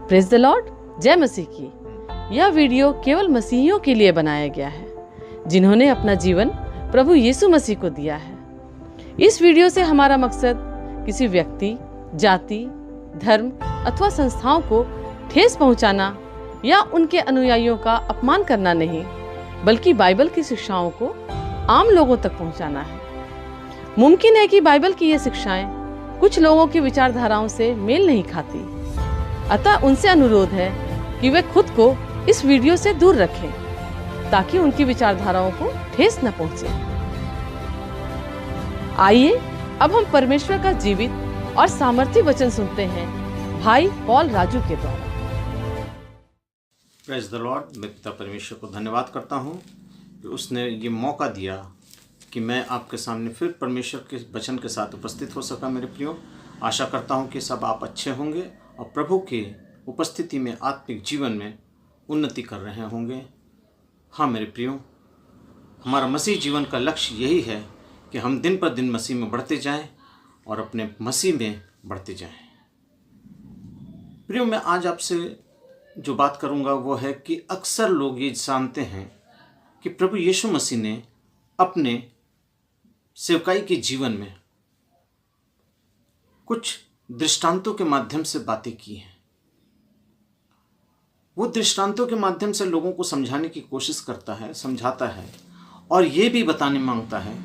Praise the Lord, जय मसीह की। यह वीडियो केवल मसीहियों के लिए बनाया गया है जिन्होंने अपना जीवन प्रभु यीशु मसीह को दिया है। इस वीडियो से हमारा मकसद किसी व्यक्ति, जाति, धर्म अथवा संस्थाओं को ठेस पहुंचाना या उनके अनुयायियों का अपमान करना नहीं, बल्कि बाइबल की शिक्षाओं को आम लोगों तक पहुंचाना है। मुमकिन है कि बाइबल की ये शिक्षाएं कुछ लोगों की विचारधाराओं से मेल नहीं खाती, अतः उनसे अनुरोध है कि वे खुद को इस वीडियो से दूर रखें ताकि उनकी विचारधाराओं को ठेस न पहुंचे। आइए अब हम परमेश्वर का जीवित और सामर्थी वचन सुनते हैं भाई पॉल राजू के द्वारा। Praise the Lord. मैं पिता परमेश्वर को धन्यवाद करता हूँ कि उसने ये मौका दिया कि मैं आपके सामने फिर परमेश्वर के वचन के साथ उपस्थित हो सका। मेरे प्रियो, आशा करता हूँ कि सब आप अच्छे होंगे और प्रभु की उपस्थिति में आत्मिक जीवन में उन्नति कर रहे होंगे। हाँ मेरे प्रियो, हमारा मसीह जीवन का लक्ष्य यही है कि हम दिन पर दिन मसीह में बढ़ते जाएं और अपने मसीह में बढ़ते जाएं। प्रियो, मैं आज आपसे जो बात करूंगा वो है कि अक्सर लोग ये जानते हैं कि प्रभु यीशु मसीह ने अपने सेवकाई के जीवन में कुछ दृष्टांतों के माध्यम से बातें की हैं। वो दृष्टांतों के माध्यम से लोगों को समझाने की कोशिश करता है, समझाता है और ये भी बताने मांगता है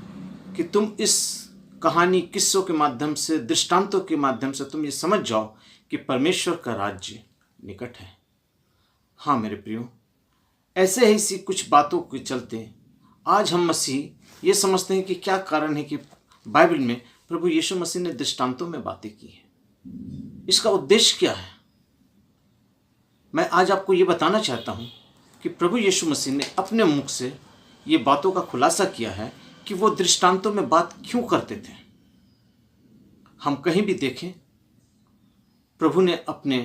कि तुम इस कहानी, किस्सों के माध्यम से, दृष्टांतों के माध्यम से तुम ये समझ जाओ कि परमेश्वर का राज्य निकट है। हाँ मेरे प्रियो, ऐसे ही सी कुछ बातों के चलते आज हम मसीह ये समझते हैं कि क्या कारण है कि बाइबल में प्रभु यीशु मसीह ने दृष्टांतों में बातें की हैं। इसका उद्देश्य क्या है? मैं आज आपको ये बताना चाहता हूँ कि प्रभु यीशु मसीह ने अपने मुख से ये बातों का खुलासा किया है कि वो दृष्टांतों में बात क्यों करते थे। हम कहीं भी देखें, प्रभु ने अपने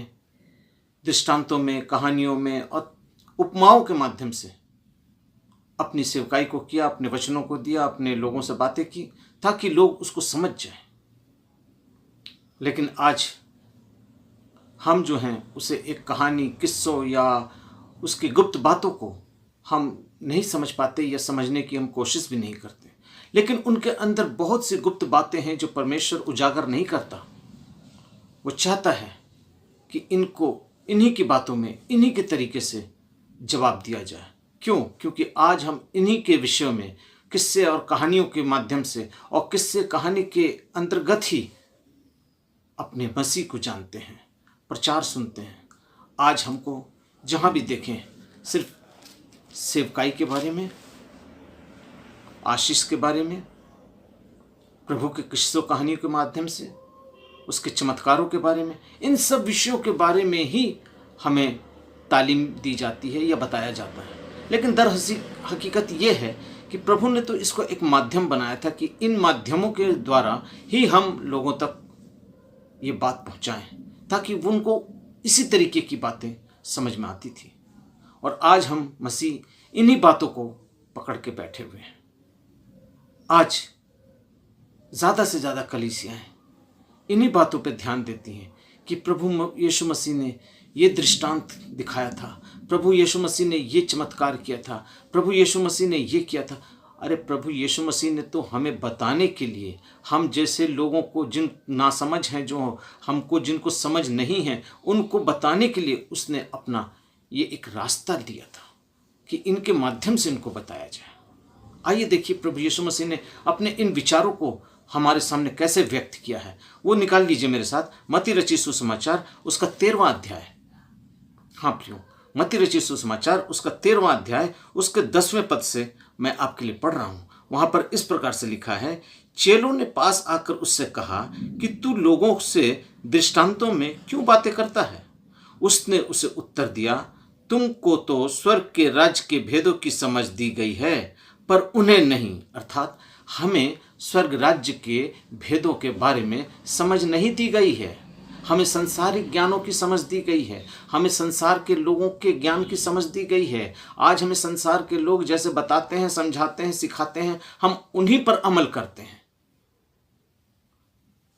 दृष्टांतों में, कहानियों में और उपमाओं के माध्यम से अपनी सेवकाई को किया, अपने वचनों को दिया, अपने लोगों से बातें की ताकि लोग उसको समझ जाएं। लेकिन आज हम जो हैं उसे एक कहानी, किस्सों या उसकी गुप्त बातों को हम नहीं समझ पाते या समझने की हम कोशिश भी नहीं करते। लेकिन उनके अंदर बहुत सी गुप्त बातें हैं जो परमेश्वर उजागर नहीं करता। वो चाहता है कि इनको, इन्हीं की बातों में, इन्हीं के तरीके से जवाब दिया जाए। क्यों? क्योंकि आज हम इन्हीं के विषयों में, किस्से और कहानियों के माध्यम से और किस्से कहानी के अंतर्गत ही अपने मसीह को जानते हैं, प्रचार सुनते हैं। आज हमको जहाँ भी देखें सिर्फ सेवकाई के बारे में, आशीष के बारे में, प्रभु के किस्सों कहानियों के माध्यम से, उसके चमत्कारों के बारे में, इन सब विषयों के बारे में ही हमें तालीम दी जाती है या बताया जाता है। लेकिन हकीकत ये है कि प्रभु ने तो इसको एक माध्यम बनाया था कि इन माध्यमों के द्वारा ही हम लोगों तक ये बात पहुंचाएं ताकि उनको इसी तरीके की बातें समझ में आती थी। और आज हम मसीह इन्हीं बातों को पकड़ के बैठे हुए हैं। आज ज़्यादा से ज़्यादा कलीसियाएं इन्हीं बातों पे ध्यान देती हैं कि प्रभु यीशु मसीह ने ये दृष्टांत दिखाया था, प्रभु यीशु मसीह ने ये चमत्कार किया था, प्रभु यीशु मसीह ने ये किया था। अरे प्रभु यीशु मसीह ने तो हमें बताने के लिए, हम जैसे लोगों को, जिन नासमझ हैं, जो हमको, जिनको समझ नहीं है, उनको बताने के लिए उसने अपना ये एक रास्ता दिया था कि इनके माध्यम से इनको बताया जाए। आइए देखिए प्रभु यीशु मसीह ने अपने इन विचारों को हमारे सामने कैसे व्यक्त किया है। वो निकाल लीजिए मेरे साथ, मत्ती रचित सुसमाचार उसका 13वां अध्याय। हाँ प्रियो, मत्ती रचित सुसमाचार उसका 13वां अध्याय, उसके 10वें पद से मैं आपके लिए पढ़ रहा हूँ। वहाँ पर इस प्रकार से लिखा है, चेलों ने पास आकर उससे कहा कि तू लोगों से दृष्टांतों में क्यों बातें करता है? उसने उसे उत्तर दिया, तुमको तो स्वर्ग के राज्य के भेदों की समझ दी गई है, पर उन्हें नहीं। अर्थात हमें स्वर्ग राज्य के भेदों के बारे में समझ नहीं दी गई है। हमें संसारिक ज्ञानों की समझ दी गई है, हमें संसार के लोगों के ज्ञान की समझ दी गई है। आज हमें संसार के लोग जैसे बताते हैं, समझाते हैं, सिखाते हैं, हम उन्हीं पर अमल करते हैं।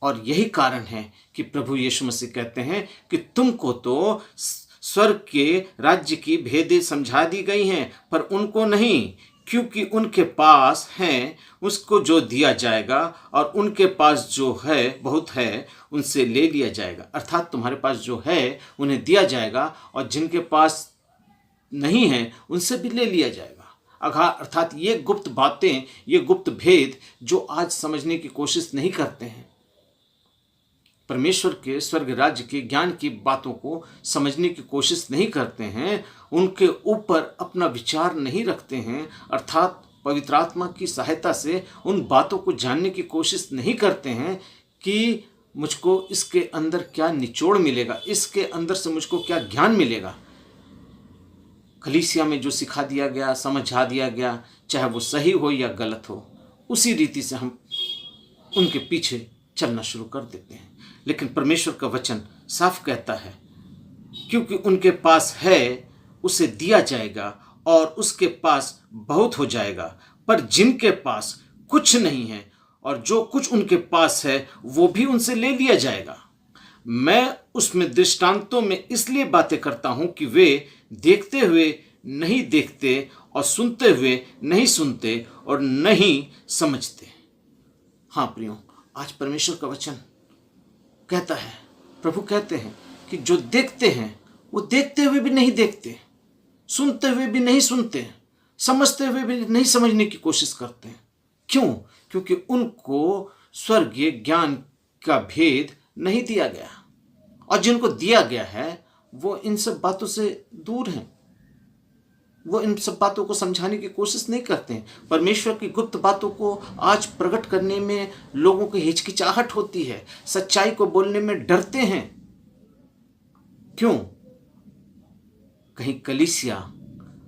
और यही कारण है कि प्रभु यीशु मसीह कहते हैं कि तुमको तो स्वर्ग के राज्य की भेदें समझा दी गई हैं, पर उनको नहीं, क्योंकि उनके पास हैं उसको जो दिया जाएगा, और उनके पास जो है बहुत है उनसे ले लिया जाएगा। अर्थात तुम्हारे पास जो है उन्हें दिया जाएगा, और जिनके पास नहीं है उनसे भी ले लिया जाएगा। अर्थात ये गुप्त बातें, ये गुप्त भेद जो आज समझने की कोशिश नहीं करते हैं, परमेश्वर के स्वर्ग राज्य के ज्ञान की बातों को समझने की कोशिश नहीं करते हैं, उनके ऊपर अपना विचार नहीं रखते हैं, अर्थात पवित्र आत्मा की सहायता से उन बातों को जानने की कोशिश नहीं करते हैं कि मुझको इसके अंदर क्या निचोड़ मिलेगा, इसके अंदर से मुझको क्या ज्ञान मिलेगा। कलीसिया में जो सिखा दिया गया, समझा दिया गया, चाहे वो सही हो या गलत हो, उसी रीति से हम उनके पीछे चलना शुरू कर देते हैं। लेकिन परमेश्वर का वचन साफ कहता है, क्योंकि उनके पास है उसे दिया जाएगा और उसके पास बहुत हो जाएगा, पर जिनके पास कुछ नहीं है और जो कुछ उनके पास है वो भी उनसे ले लिया जाएगा। मैं उसमें दृष्टांतों में इसलिए बातें करता हूं कि वे देखते हुए नहीं देखते और सुनते हुए नहीं सुनते और नहीं समझते। हाँ प्रियो, आज परमेश्वर का वचन कहता है, प्रभु कहते हैं कि जो देखते हैं वो देखते हुए भी नहीं देखते, सुनते हुए भी नहीं सुनते, समझते हुए भी नहीं समझने की कोशिश करते हैं। क्यों? क्योंकि उनको स्वर्गीय ज्ञान का भेद नहीं दिया गया, और जिनको दिया गया है वो इन सब बातों से दूर हैं, वो इन सब बातों को समझाने की कोशिश नहीं करते हैं। परमेश्वर की गुप्त बातों को आज प्रकट करने में लोगों को हिचकिचाहट होती है, सच्चाई को बोलने में डरते हैं। क्यों? कहीं कलीसिया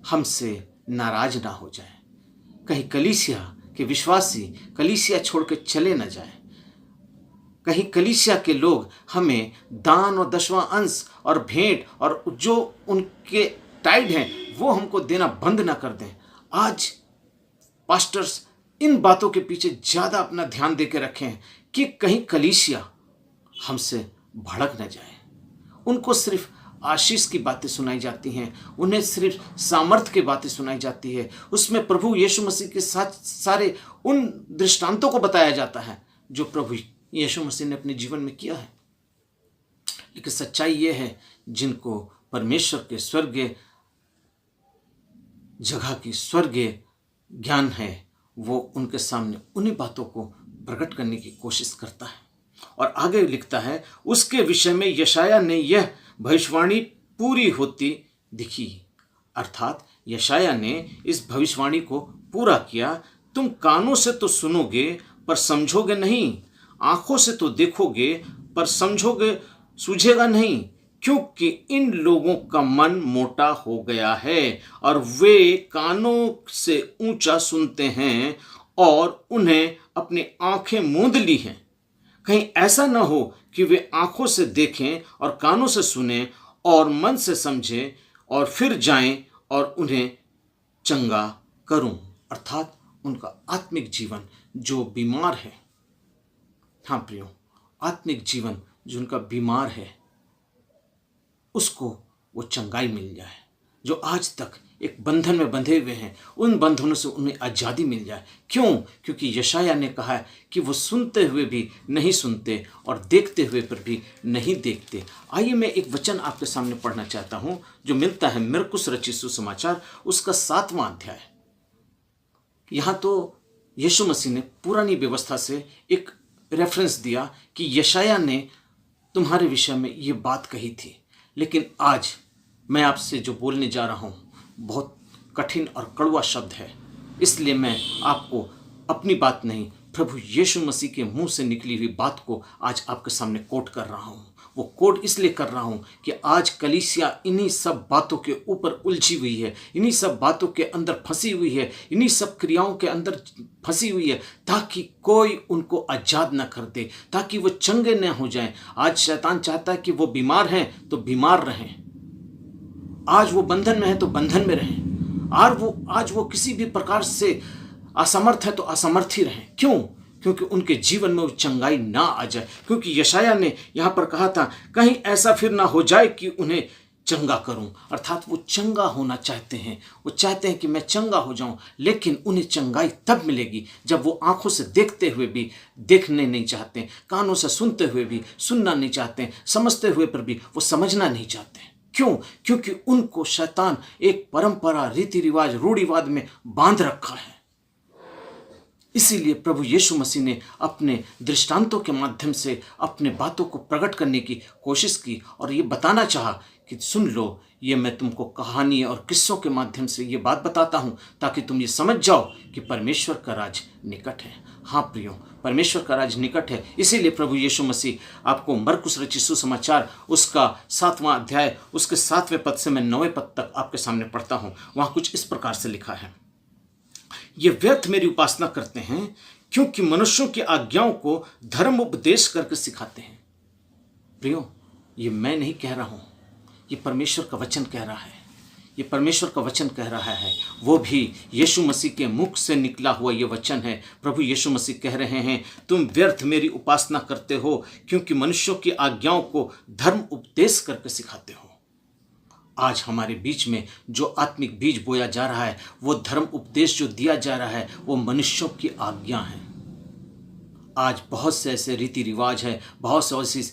हमसे नाराज ना हो जाए, कहीं कलीसिया के विश्वासी कलीसिया छोड़ के चले ना जाए, कहीं कलीसिया के लोग हमें दान और दशवां अंश और भेंट और जो उनके टाइड हैं वो हमको देना बंद ना कर दें। आज पास्टर्स इन बातों के पीछे ज़्यादा अपना ध्यान दे के रखें कि कहीं कलीसिया हमसे भड़क न जाए। उनको सिर्फ आशीष की बातें सुनाई जाती हैं, उन्हें सिर्फ सामर्थ्य की बातें सुनाई जाती है, उसमें प्रभु यीशु मसीह के साथ सारे उन दृष्टांतों को बताया जाता है जो प्रभु यीशु मसीह ने अपने जीवन में किया है। लेकिन सच्चाई ये है, जिनको परमेश्वर के स्वर्गीय जगह की स्वर्गीय ज्ञान है, वो उनके सामने उन्हीं बातों को प्रकट करने की कोशिश करता है। और आगे लिखता है, उसके विषय में यशाया ने यह भविष्यवाणी पूरी होती दिखी। अर्थात यशाया ने इस भविष्यवाणी को पूरा किया, तुम कानों से तो सुनोगे पर समझोगे नहीं, आंखों से तो देखोगे पर समझोगे सूझेगा नहीं, क्योंकि इन लोगों का मन मोटा हो गया है और वे कानों से ऊंचा सुनते हैं और उन्हें अपनी आंखें मूंद ली हैं। कहीं ऐसा न हो कि वे आंखों से देखें और कानों से सुनें और मन से समझें और फिर जाएं और उन्हें चंगा करूं। अर्थात उनका आत्मिक जीवन जो बीमार है, हाँ प्रियो, आत्मिक जीवन जो उनका बीमार है, उसको वो चंगाई मिल जाए। जो आज तक एक बंधन में बंधे हुए हैं, उन बंधनों से उन्हें आज़ादी मिल जाए। क्यों? क्योंकि यशाया ने कहा है कि वो सुनते हुए भी नहीं सुनते और देखते हुए पर भी नहीं देखते। आइए मैं एक वचन आपके सामने पढ़ना चाहता हूँ जो मिलता है मरकुस रचित सुसमाचार उसका 7वां अध्याय। यहाँ तो यीशु मसीह ने पुरानी व्यवस्था से एक रेफरेंस दिया कि यशाया ने तुम्हारे विषय में ये बात कही थी, लेकिन आज मैं आपसे जो बोलने जा रहा हूँ बहुत कठिन और कड़वा शब्द है, इसलिए मैं आपको अपनी बात नहीं, प्रभु यीशु मसीह के मुंह से निकली हुई बात को आज आपके सामने कोट कर रहा हूँ। वो कोट इसलिए कर रहा हूँ कि आज कलीसिया इन्हीं सब बातों के ऊपर उलझी हुई है, इन्हीं सब बातों के अंदर फंसी हुई है, इन्हीं सब क्रियाओं के अंदर फंसी हुई है, ताकि कोई उनको आज़ाद न कर दे, ताकि वो चंगे न हो जाएं। आज शैतान चाहता है कि वो बीमार हैं तो बीमार रहें, आज वो बंधन में है तो बंधन में रहें, आज वो किसी भी प्रकार से असमर्थ है तो असमर्थ ही रहें। क्यों? क्योंकि उनके जीवन में वो चंगाई ना आ जाए। क्योंकि यशाया ने यहाँ पर कहा था, कहीं ऐसा फिर ना हो जाए कि उन्हें चंगा करूं। अर्थात वो चंगा होना चाहते हैं, वो चाहते हैं कि मैं चंगा हो जाऊं, लेकिन उन्हें चंगाई तब मिलेगी जब वो आंखों से देखते हुए भी देखने नहीं चाहते, कानों से सुनते हुए भी सुनना नहीं चाहते, समझते हुए पर भी वो समझना नहीं चाहते। क्यों? क्योंकि उनको शैतान एक परंपरा, रीति रिवाज, रूढ़िवाद में बांध रखा है। इसीलिए प्रभु यीशु मसीह ने अपने दृष्टांतों के माध्यम से अपने बातों को प्रकट करने की कोशिश की और ये बताना चाहा कि सुन लो, ये मैं तुमको कहानी और किस्सों के माध्यम से ये बात बताता हूँ ताकि तुम ये समझ जाओ कि परमेश्वर का राज निकट है। हाँ प्रियो, परमेश्वर का राज निकट है। इसीलिए प्रभु यीशु मसीह आपको मरकुस रचित सुसमाचार उसका 7वां अध्याय उसके 7वें पद से मैं 9वें पद तक आपके सामने पढ़ता हूँ। वहाँ कुछ इस प्रकार से लिखा है, ये व्यर्थ मेरी उपासना करते हैं क्योंकि मनुष्यों की आज्ञाओं को धर्म उपदेश करके सिखाते हैं। प्रियो, ये मैं नहीं कह रहा हूं, ये परमेश्वर का वचन कह रहा है। ये परमेश्वर का वचन कह रहा है, वो भी यीशु मसीह के मुख से निकला हुआ ये वचन है। प्रभु यीशु मसीह कह रहे हैं, तुम व्यर्थ मेरी उपासना करते हो क्योंकि मनुष्यों की आज्ञाओं को धर्म उपदेश करके सिखाते हो। आज हमारे बीच में जो आत्मिक बीज बोया जा रहा है, वो धर्म उपदेश जो दिया जा रहा है, वो मनुष्यों की आज्ञा है। आज बहुत से ऐसे रीति रिवाज हैं, बहुत से ऐसी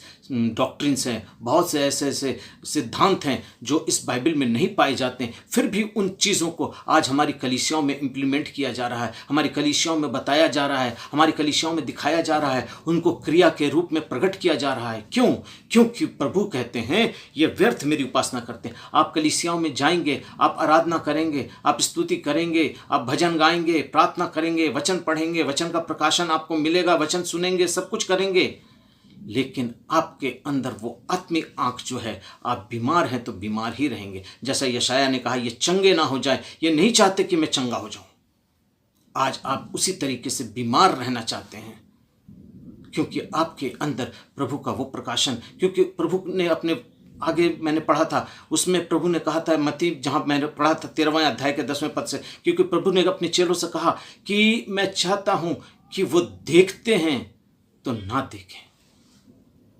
डॉक्ट्रिन्स हैं, बहुत से ऐसे सिद्धांत हैं जो इस बाइबल में नहीं पाए जाते हैं। फिर भी उन चीज़ों को आज हमारी कलीसियाओं में इम्प्लीमेंट किया जा रहा है, हमारी कलीसियाओं में बताया जा रहा है, हमारी कलीसियाओं में दिखाया जा रहा है, उनको क्रिया के रूप में प्रकट किया जा रहा है। क्यों? क्योंकि प्रभु कहते हैं ये व्यर्थ मेरी उपासना करते हैं। आप कलीसियाओं में जाएंगे, आप आराधना करेंगे, आप स्तुति करेंगे, आप भजन गाएंगे, प्रार्थना करेंगे, वचन पढ़ेंगे, वचन का प्रकाशन आपको मिलेगा, वचन सुनेंगे, सब कुछ करेंगे, लेकिन आपके अंदर वो आत्मिक आंख जो है, आप बीमार हैं तो बीमार ही रहेंगे। जैसा यशाया ने कहा, ये चंगे ना हो जाए, ये नहीं चाहते कि मैं चंगा हो जाऊं। आज आप उसी तरीके से बीमार रहना चाहते हैं क्योंकि आपके अंदर प्रभु का वो प्रकाशन, क्योंकि प्रभु ने अपने आगे मैंने पढ़ा था, उसमें प्रभु ने कहा था, मत्ती जहाँ मैंने पढ़ा था 13वें अध्याय के 10वें पद से, क्योंकि प्रभु ने अपने चेलों से कहा कि मैं चाहता हूँ कि वो देखते हैं तो ना देखें।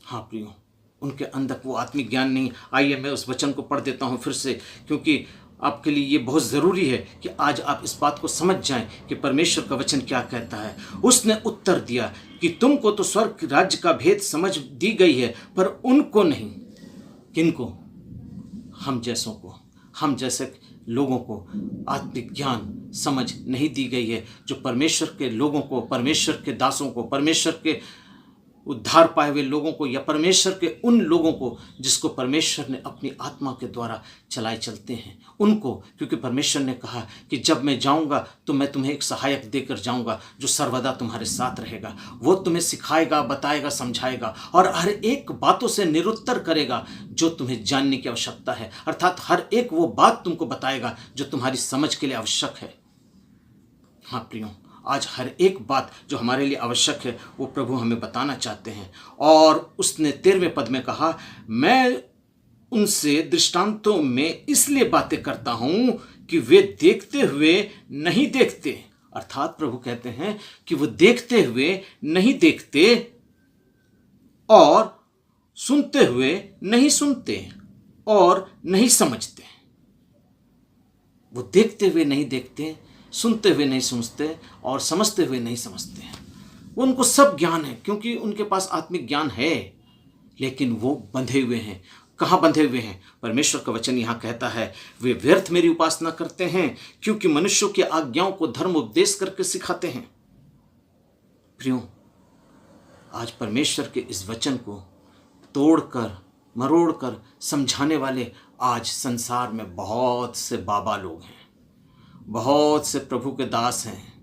हाँ प्रियो, उनके अंदर वो आत्मिक ज्ञान नहीं। आइए मैं उस वचन को पढ़ देता हूँ फिर से, क्योंकि आपके लिए ये बहुत ज़रूरी है कि आज आप इस बात को समझ जाएं कि परमेश्वर का वचन क्या कहता है। उसने उत्तर दिया कि तुमको तो स्वर्ग राज्य का भेद समझ दी गई है, पर उनको नहीं। किनको? हम जैसों को, हम जैसे लोगों को आत्मिक ज्ञान समझ नहीं दी गई है। जो परमेश्वर के लोगों को, परमेश्वर के दासों को, परमेश्वर के उद्धार पाए हुए लोगों को, या परमेश्वर के उन लोगों को जिसको परमेश्वर ने अपनी आत्मा के द्वारा चलाए चलते हैं, उनको, क्योंकि परमेश्वर ने कहा कि जब मैं जाऊंगा तो मैं तुम्हें एक सहायक देकर जाऊंगा जो सर्वदा तुम्हारे साथ रहेगा। वो तुम्हें सिखाएगा, बताएगा, समझाएगा और हर एक बातों से निरुत्तर करेगा जो तुम्हें जानने की आवश्यकता है। अर्थात हर एक वो बात तुमको बताएगा जो तुम्हारी समझ के लिए आवश्यक है। हाँ प्रियो, आज हर एक बात जो हमारे लिए आवश्यक है वो प्रभु हमें बताना चाहते हैं। और उसने 13वें पद में कहा, मैं उनसे दृष्टांतों में इसलिए बातें करता हूं कि वे देखते हुए नहीं देखते। अर्थात प्रभु कहते हैं कि वो देखते हुए नहीं देखते और सुनते हुए नहीं सुनते और नहीं समझते। वो देखते हुए नहीं देखते, सुनते हुए नहीं सुनते और समझते हुए नहीं समझते हैं। उनको सब ज्ञान है क्योंकि उनके पास आत्मिक ज्ञान है, लेकिन वो बंधे हुए हैं। कहाँ बंधे हुए हैं? परमेश्वर का वचन यहाँ कहता है, वे व्यर्थ मेरी उपासना करते हैं क्योंकि मनुष्यों की आज्ञाओं को धर्म उपदेश करके सिखाते हैं। प्रियो, आज परमेश्वर के इस वचन को तोड़कर मरोड़कर समझाने वाले आज संसार में बहुत से बाबा लोग हैं, बहुत से प्रभु के दास हैं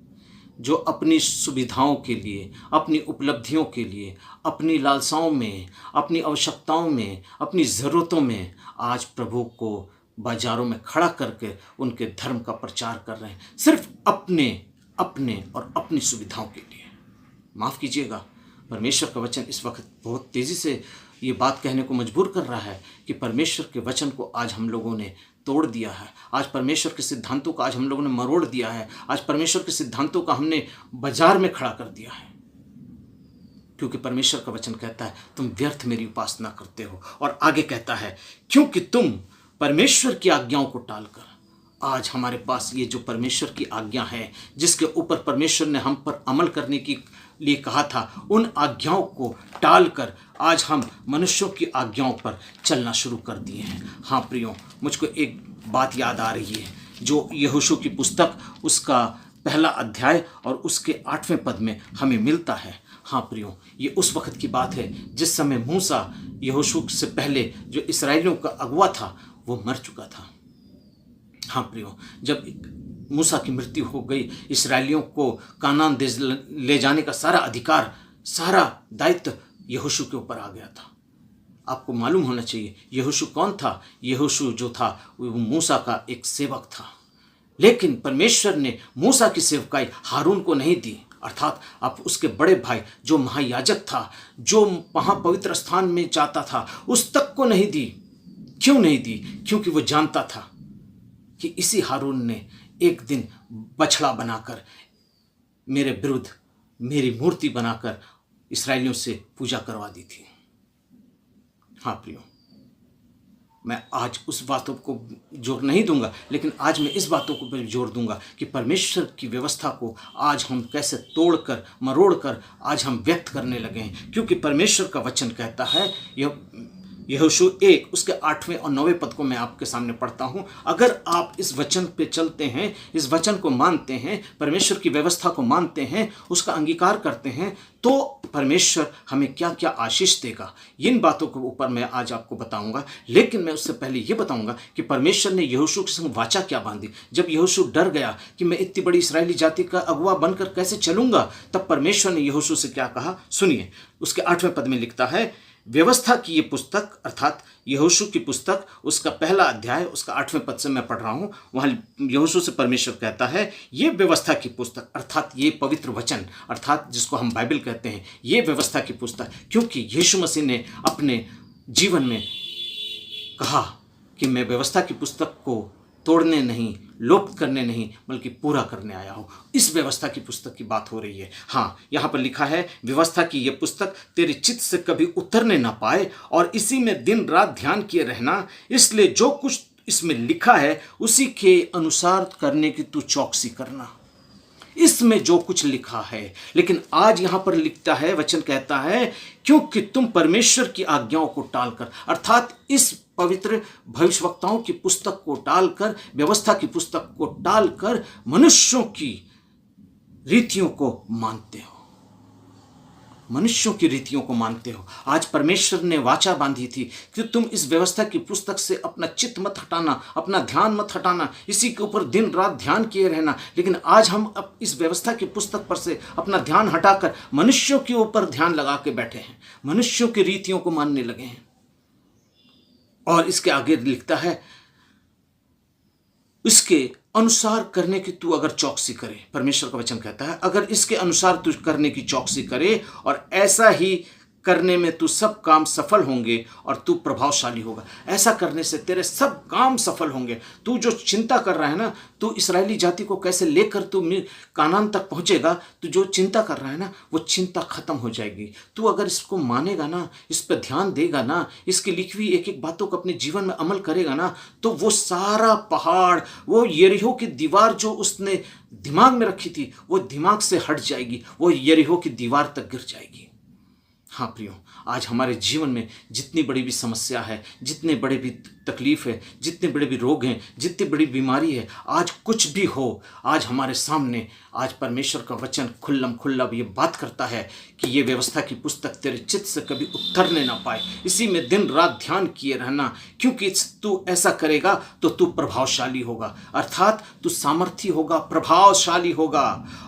जो अपनी सुविधाओं के लिए, अपनी उपलब्धियों के लिए, अपनी लालसाओं में, अपनी आवश्यकताओं में, अपनी ज़रूरतों में आज प्रभु को बाजारों में खड़ा करके उनके धर्म का प्रचार कर रहे हैं, सिर्फ अपने अपने और अपनी सुविधाओं के लिए। माफ़ कीजिएगा, परमेश्वर का वचन इस वक्त बहुत तेज़ी से ये बात कहने को मजबूर कर रहा है कि परमेश्वर के वचन को आज हम लोगों ने तोड़ दिया है। आज परमेश्वर के सिद्धांतों का आज हम लोगों ने मरोड़ दिया है। आज परमेश्वर के सिद्धांतों का हमने बाजार में खड़ा कर दिया है। क्योंकि परमेश्वर का वचन कहता है तुम व्यर्थ मेरी उपासना करते हो। और आगे कहता है क्योंकि तुम परमेश्वर की आज्ञाओं को टालकर, आज हमारे पास ये जो परमेश्वर की आज्ञा है जिसके ऊपर परमेश्वर ने हम पर अमल करने की लिए कहा था, उन आज्ञाओं को टालकर आज हम मनुष्यों की आज्ञाओं पर चलना शुरू कर दिए हैं। हाँ प्रियो, मुझको एक बात याद आ रही है जो यहोशू की पुस्तक उसका पहला अध्याय और उसके 8वें पद में हमें मिलता है। हाँ प्रियो, ये उस वक्त की बात है जिस समय मूसा यहोशू से पहले जो इसराइलियों का अगुवा था वो मर चुका था। हाँ प्रियो, जब मूसा की मृत्यु हो गई, इसराइलियों को कानान देश ले जाने का सारा अधिकार, सारा दायित्व यहोशू के ऊपर आ गया था। आपको मालूम होना चाहिए यहोशू कौन था। यहोशू जो था वो मूसा का एक सेवक था, लेकिन परमेश्वर ने मूसा की सेवकाई हारून को नहीं दी, अर्थात आप उसके बड़े भाई जो महायाजक था, जो महापवित्र स्थान में जाता था, उस तक को नहीं दी। क्यों नहीं दी? क्योंकि वो जानता था कि इसी हारून ने एक दिन बछड़ा बनाकर मेरे विरुद्ध मेरी मूर्ति बनाकर इसराइलियों से पूजा करवा दी थी। हाँ प्रियो, मैं आज उस बातों को जोर नहीं दूंगा, लेकिन आज मैं इस बातों को भी जोर दूंगा कि परमेश्वर की व्यवस्था को आज हम कैसे तोड़कर मरोड़कर आज हम व्यक्त करने लगे हैं। क्योंकि परमेश्वर का वचन कहता है, यहोशू 1 उसके 8वें और 9वें पद को मैं आपके सामने पढ़ता हूँ। अगर आप इस वचन पे चलते हैं, इस वचन को मानते हैं, परमेश्वर की व्यवस्था को मानते हैं, उसका अंगीकार करते हैं, तो परमेश्वर हमें क्या क्या आशीष देगा, इन बातों के ऊपर मैं आज आपको बताऊंगा। लेकिन मैं उससे पहले ये बताऊंगा कि परमेश्वर ने यहोशू के संग वाचा क्या बांधी। जब यहोशू डर गया कि मैं इतनी बड़ी इस्राएली जाति का अगुवा बनकर कैसे चलूंगा, तब परमेश्वर ने यहोशू से क्या कहा, सुनिए। उसके 8वें पद में लिखता है, व्यवस्था की ये पुस्तक, अर्थात यहोशू की पुस्तक उसका पहला अध्याय उसका 8वें पद से मैं पढ़ रहा हूँ। वहाँ यहोशू से परमेश्वर कहता है, ये व्यवस्था की पुस्तक, अर्थात ये पवित्र वचन, अर्थात जिसको हम बाइबल कहते हैं, ये व्यवस्था की पुस्तक। क्योंकि यीशु मसीह ने अपने जीवन में कहा कि मैं व्यवस्था की पुस्तक को तोड़ने नहीं, लोप करने नहीं, बल्कि पूरा करने आया हूँ। इस व्यवस्था की पुस्तक की बात हो रही है। हाँ, यहाँ पर लिखा है, व्यवस्था की यह पुस्तक तेरे चित्त से कभी उतरने ना पाए और इसी में दिन रात ध्यान किए रहना, इसलिए जो कुछ इसमें लिखा है उसी के अनुसार करने की तू चौकसी करना। इसमें जो कुछ लिखा है, लेकिन आज यहां पर लिखता है, वचन कहता है, क्योंकि तुम परमेश्वर की आज्ञाओं को टालकर, अर्थात इस पवित्र भविष्यवक्ताओं की पुस्तक को टालकर, व्यवस्था की पुस्तक को टालकर मनुष्यों की रीतियों को मानते हो, मनुष्यों की रीतियों को मानते हो। आज परमेश्वर ने वाचा बांधी थी कि तुम इस व्यवस्था की पुस्तक से अपना चित्त मत हटाना, अपना ध्यान मत हटाना, इसी के ऊपर दिन रात ध्यान किए रहना। लेकिन आज हम अब इस व्यवस्था की पुस्तक पर से अपना ध्यान हटाकर मनुष्यों के ऊपर ध्यान लगा के बैठे हैं, मनुष्यों की रीतियों को मानने लगे हैं। और इसके आगे लिखता है, इसके अनुसार करने की तू अगर चौकसी करे, परमेश्वर का वचन कहता है, अगर इसके अनुसार तू करने की चौकसी करे और ऐसा ही करने में तू सब काम सफल होंगे और तू प्रभावशाली होगा। ऐसा करने से तेरे सब काम सफल होंगे। तू जो चिंता कर रहा है ना, तू इस्राएली जाति को कैसे लेकर तू कानान तक पहुंचेगा, तू जो चिंता कर रहा है ना, वो चिंता खत्म हो जाएगी। तू अगर इसको मानेगा ना, इस पर ध्यान देगा ना, इसकी लिखी हुई एक एक बातों को अपने जीवन में अमल करेगा ना, तो वो सारा पहाड़, वो यरीहो की दीवार जो उसने दिमाग में रखी थी, वो दिमाग से हट जाएगी, वो यरीहो की दीवार तक गिर जाएगी। हाँ प्रियो, आज हमारे जीवन में जितनी बड़ी भी समस्या है, जितने बड़े भी तकलीफ है, जितने बड़े भी रोग हैं, जितनी बड़ी बीमारी है, आज कुछ भी हो, आज हमारे सामने आज परमेश्वर का वचन खुल्लम खुल्ला ये बात करता है कि ये व्यवस्था की पुस्तक तेरे चित्त से कभी उतरने ना पाए, इसी में दिन रात ध्यान किए रहना, क्योंकि तू ऐसा करेगा तो तू प्रभावशाली होगा, अर्थात तू सामर्थी होगा, प्रभावशाली होगा।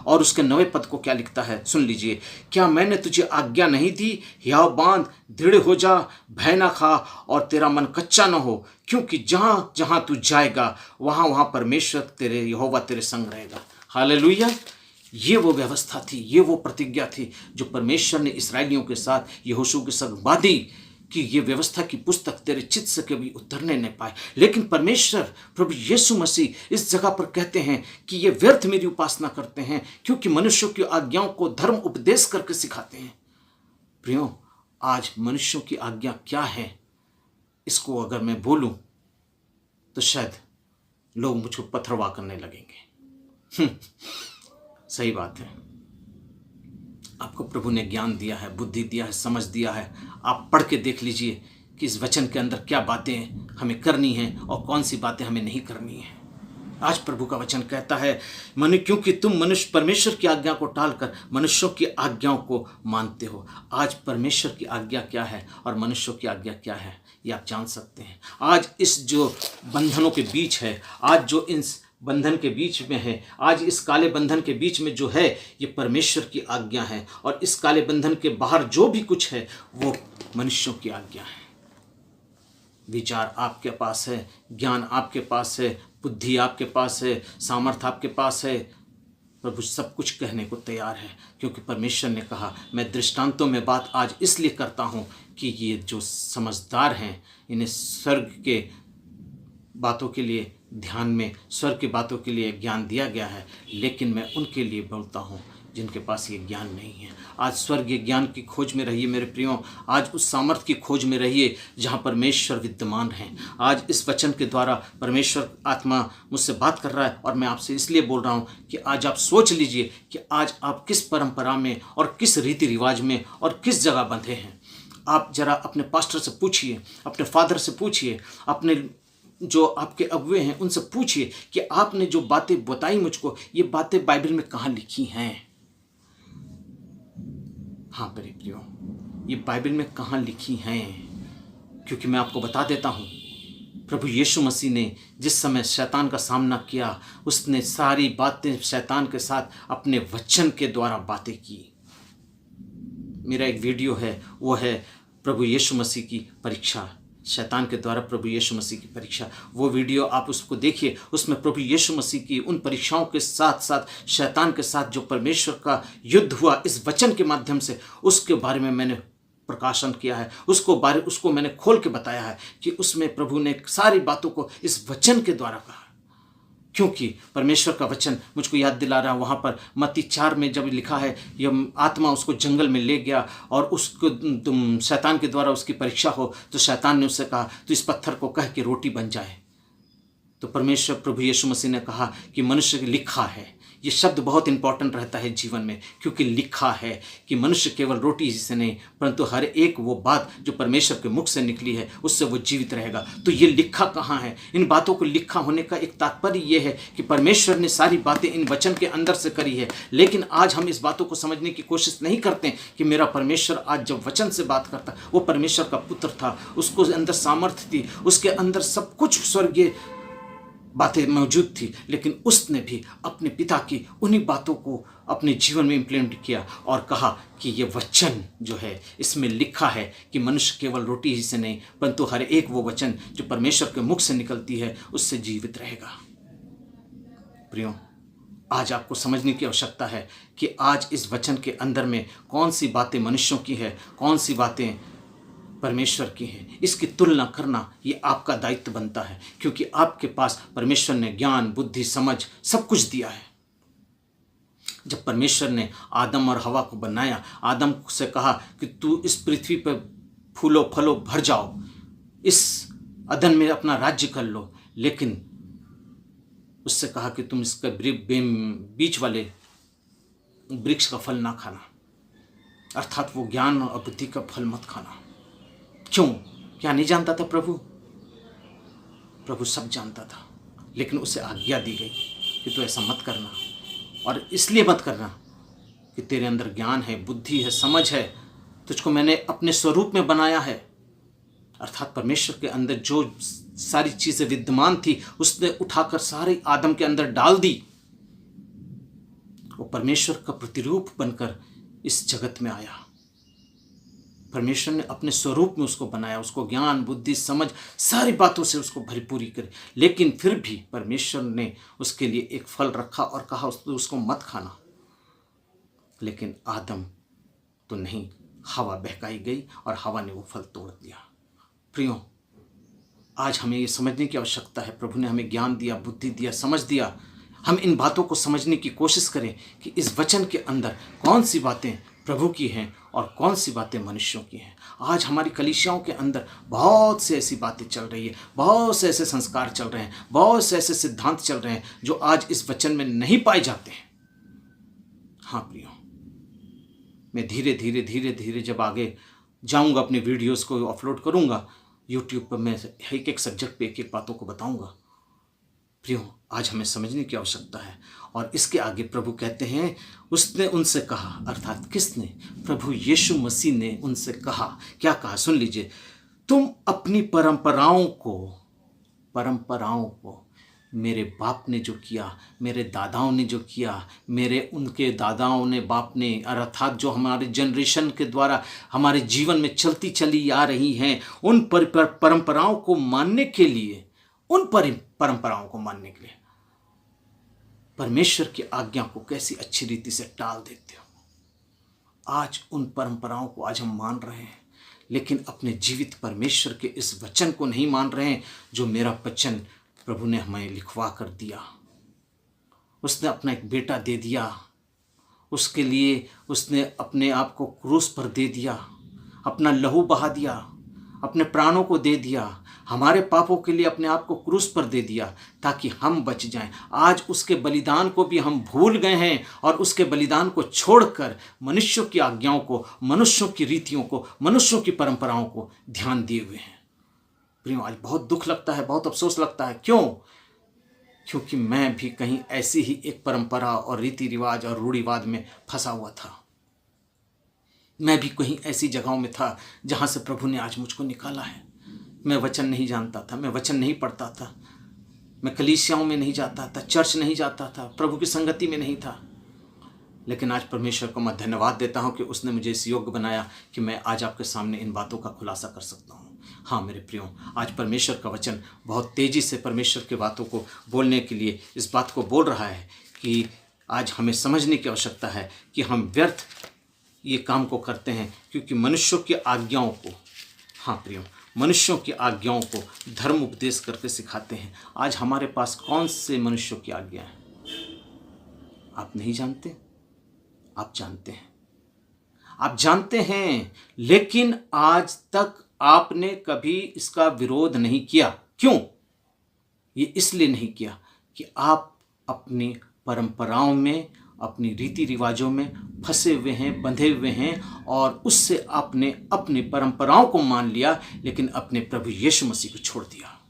और उसके 9वें पद को क्या लिखता है, सुन लीजिए, क्या मैंने तुझे आज्ञा नहीं दी, हियाव बांध, दृढ़ हो जा, भय ना खा और तेरा मन कच्चा न हो, क्योंकि जहां जहां तू जाएगा वहां वहां परमेश्वर तेरे यहोवा तेरे संग रहेगा। हालेलुया। ये वो व्यवस्था थी, ये वो प्रतिज्ञा थी जो परमेश्वर ने इस्राएलियों के साथ यहोशू के संग बांधी कि ये व्यवस्था की पुस्तक तेरे चित्त से कभी उतरने न पाए। लेकिन परमेश्वर प्रभु यीशु मसीह इस जगह पर कहते हैं कि ये व्यर्थ मेरी उपासना करते हैं, क्योंकि मनुष्यों की आज्ञाओं को धर्म उपदेश करके सिखाते हैं। प्रियो, आज मनुष्यों की आज्ञा क्या है, इसको अगर मैं बोलूं तो शायद लोग मुझको पथरवाह करने लगेंगे। सही बात है। आपको प्रभु ने ज्ञान दिया है, बुद्धि दिया है, समझ दिया है। आप पढ़ के देख लीजिए कि इस वचन के अंदर क्या बातें हमें करनी हैं और कौन सी बातें हमें नहीं करनी हैं। आज प्रभु का वचन कहता है, क्योंकि तुम मनुष्य परमेश्वर की आज्ञा को टालकर मनुष्यों की आज्ञाओं को मानते हो। आज परमेश्वर की आज्ञा क्या है और मनुष्यों की आज्ञा क्या है, ये आप जान सकते हैं। आज इस जो बंधनों के बीच है, आज जो इन बंधन के बीच में है, आज इस काले बंधन के बीच में जो है, ये परमेश्वर की आज्ञा है। और इस काले बंधन के बाहर जो भी कुछ है वो मनुष्यों की आज्ञा है। विचार आपके पास है, ज्ञान आपके पास है, बुद्धि आपके पास है, सामर्थ्य आपके पास है। प्रभु सब कुछ कहने को तैयार है, क्योंकि परमेश्वर ने कहा, मैं दृष्टांतों में बात आज इसलिए करता हूँ कि ये जो समझदार हैं इन्हें स्वर्ग के बातों के लिए ध्यान में, स्वर्ग की बातों के लिए ज्ञान दिया गया है, लेकिन मैं उनके लिए बोलता हूँ जिनके पास ये ज्ञान नहीं है। आज स्वर्गीय ज्ञान की खोज में रहिए मेरे प्रियो। आज उस सामर्थ्य की खोज में रहिए जहाँ परमेश्वर विद्यमान है। आज इस वचन के द्वारा परमेश्वर आत्मा मुझसे बात कर रहा है, और मैं आपसे इसलिए बोल रहा हूँ कि आज आप सोच लीजिए कि आज आप किस परंपरा में और किस रीति रिवाज में और किस जगह बंधे हैं। आप जरा अपने पास्टर से पूछिए, अपने फादर से पूछिए, अपने जो आपके अगुए हैं उनसे पूछिए कि आपने जो बातें बताई मुझको, ये बातें बाइबल में कहाँ लिखी हैं। हाँ मेरे प्रियो, ये बाइबल में कहाँ लिखी हैं? क्योंकि मैं आपको बता देता हूँ, प्रभु यीशु मसीह ने जिस समय शैतान का सामना किया, उसने सारी बातें शैतान के साथ अपने वचन के द्वारा बातें की। मेरा एक वीडियो है, वो है प्रभु यीशु मसीह की परीक्षा, शैतान के द्वारा प्रभु यीशु मसीह की परीक्षा। वो वीडियो आप उसको देखिए। उसमें प्रभु यीशु मसीह की उन परीक्षाओं के साथ साथ शैतान के साथ जो परमेश्वर का युद्ध हुआ इस वचन के माध्यम से, उसके बारे में मैंने प्रकाशन किया है, उसको मैंने खोल के बताया है कि उसमें प्रभु ने सारी बातों को इस वचन के द्वारा कहा। क्योंकि परमेश्वर का वचन मुझको याद दिला रहा है, वहाँ पर मत्ती 4 में जब लिखा है, यह आत्मा उसको जंगल में ले गया और उसको शैतान के द्वारा उसकी परीक्षा हो, तो शैतान ने उससे कहा, तो इस पत्थर को कह के रोटी बन जाए। तो परमेश्वर प्रभु यीशु मसीह ने कहा कि मनुष्य लिखा है। ये शब्द बहुत इंपॉर्टेंट रहता है जीवन में, क्योंकि लिखा है कि मनुष्य केवल रोटी से नहीं, परंतु हर एक वो बात जो परमेश्वर के मुख से निकली है उससे वो जीवित रहेगा। तो ये लिखा कहाँ है? इन बातों को लिखा होने का एक तात्पर्य ये है कि परमेश्वर ने सारी बातें इन वचन के अंदर से करी है। लेकिन आज हम इस बातों को समझने की कोशिश नहीं करते कि मेरा परमेश्वर आज जब वचन से बात करता, वो परमेश्वर का पुत्र था, उसको अंदर सामर्थ्य थी, उसके अंदर सब कुछ स्वर्गीय बातें मौजूद थी, लेकिन उसने भी अपने पिता की उन्हीं बातों को अपने जीवन में इम्प्लीमेंट किया और कहा कि ये वचन जो है इसमें लिखा है कि मनुष्य केवल रोटी ही से नहीं, परंतु हर एक वो वचन जो परमेश्वर के मुख से निकलती है उससे जीवित रहेगा। प्रियो, आज आपको समझने की आवश्यकता है कि आज इस वचन के अंदर में कौन सी बातें मनुष्यों की है, कौन सी बातें परमेश्वर की है। इसकी तुलना करना ये आपका दायित्व बनता है, क्योंकि आपके पास परमेश्वर ने ज्ञान, बुद्धि, समझ सब कुछ दिया है। जब परमेश्वर ने आदम और हवा को बनाया, आदम से कहा कि तू इस पृथ्वी पर फूलो फलो भर जाओ, इस अदन में अपना राज्य कर लो, लेकिन उससे कहा कि तुम इसका बीच वाले वृक्ष का फल ना खाना, अर्थात वो ज्ञान और बुद्धि का फल मत खाना। क्यों? क्या नहीं जानता था प्रभु? प्रभु सब जानता था, लेकिन उसे आज्ञा दी गई कि तू ऐसा मत करना, और इसलिए मत करना कि तेरे अंदर ज्ञान है, बुद्धि है, समझ है, तुझको मैंने अपने स्वरूप में बनाया है। अर्थात परमेश्वर के अंदर जो सारी चीजें विद्यमान थी उसने उठाकर सारे आदम के अंदर डाल दी। वो परमेश्वर का प्रतिरूप बनकर इस जगत में आया। परमेश्वर ने अपने स्वरूप में उसको बनाया, उसको ज्ञान, बुद्धि, समझ सारी बातों से उसको भरपूरी करे, लेकिन फिर भी परमेश्वर ने उसके लिए एक फल रखा और कहा उसको मत खाना। लेकिन आदम तो नहीं, हवा बहकाई गई और हवा ने वो फल तोड़ दिया। प्रियो, आज हमें ये समझने की आवश्यकता है, प्रभु ने हमें ज्ञान दिया, बुद्धि दिया, समझ दिया। हम इन बातों को समझने की कोशिश करें कि इस वचन के अंदर कौन सी बातें प्रभु की हैं और कौन सी बातें मनुष्यों की हैं। आज हमारी कलीसियाओं के अंदर बहुत से ऐसी बातें चल रही है, बहुत से ऐसे संस्कार चल रहे हैं, बहुत से ऐसे सिद्धांत चल रहे हैं जो आज इस वचन में नहीं पाए जाते हैं। हाँ प्रियो, मैं धीरे धीरे जब आगे जाऊंगा, अपने वीडियोस को अपलोड करूंगा यूट्यूब पर, मैं एक एक सब्जेक्ट पे एक एक बातों को बताऊंगा। प्रियो, आज हमें समझने की आवश्यकता है। और इसके आगे प्रभु कहते हैं, उसने उनसे कहा, अर्थात किसने? प्रभु यीशु मसीह ने उनसे कहा। क्या कहा? सुन लीजिए। तुम अपनी परंपराओं को मेरे बाप ने जो किया, मेरे दादाओं ने जो किया, उनके दादाओं ने, बाप ने, अर्थात जो हमारे जनरेशन के द्वारा हमारे जीवन में चलती चली आ रही हैं, उन परंपराओं को मानने के लिए, परमेश्वर की आज्ञा को कैसी अच्छी रीति से टाल देते हो। आज उन परंपराओं को आज हम मान रहे हैं, लेकिन अपने जीवित परमेश्वर के इस वचन को नहीं मान रहे हैं, जो मेरा वचन प्रभु ने हमें लिखवा कर दिया। उसने अपना एक बेटा दे दिया, उसके लिए उसने अपने आप को क्रूस पर दे दिया, अपना लहू बहा दिया, अपने प्राणों को दे दिया, हमारे पापों के लिए अपने आप को क्रूस पर दे दिया ताकि हम बच जाएं। आज उसके बलिदान को भी हम भूल गए हैं और उसके बलिदान को छोड़कर मनुष्यों की आज्ञाओं को, मनुष्यों की रीतियों को, मनुष्यों की परंपराओं को ध्यान दिए हुए हैं। प्रियो, आज बहुत दुख लगता है, बहुत अफसोस लगता है। क्यों? क्योंकि मैं भी कहीं ऐसी ही एक परंपरा और रीति रिवाज और रूढ़िवाद में फंसा हुआ था। मैं भी कहीं ऐसी जगहों में था जहां से प्रभु ने आज मुझको निकाला है। मैं वचन नहीं जानता था, मैं वचन नहीं पढ़ता था, मैं कलीसियाओं में नहीं जाता था, चर्च नहीं जाता था, प्रभु की संगति में नहीं था। लेकिन आज परमेश्वर को मैं धन्यवाद देता हूं कि उसने मुझे इस योग्य बनाया कि मैं आज आपके सामने इन बातों का खुलासा कर सकता हूं। हाँ मेरे प्रियो, आज परमेश्वर का वचन बहुत तेज़ी से परमेश्वर की बातों को बोलने के लिए इस बात को बोल रहा है कि आज हमें समझने की आवश्यकता है कि हम व्यर्थ ये काम को करते हैं, क्योंकि मनुष्यों की आज्ञाओं को, हाँ प्रियो, मनुष्यों की आज्ञाओं को धर्म उपदेश करके सिखाते हैं। आज हमारे पास कौन से मनुष्यों की आज्ञा है? आप नहीं जानते? आप जानते हैं, आप जानते हैं, लेकिन आज तक आपने कभी इसका विरोध नहीं किया। क्यों? ये इसलिए नहीं किया कि आप अपनी परंपराओं में, अपनी रीति रिवाजों में फंसे हुए हैं, बंधे हुए हैं, और उससे आपने अपनी परंपराओं को मान लिया, लेकिन अपने प्रभु यीशु मसीह को छोड़ दिया।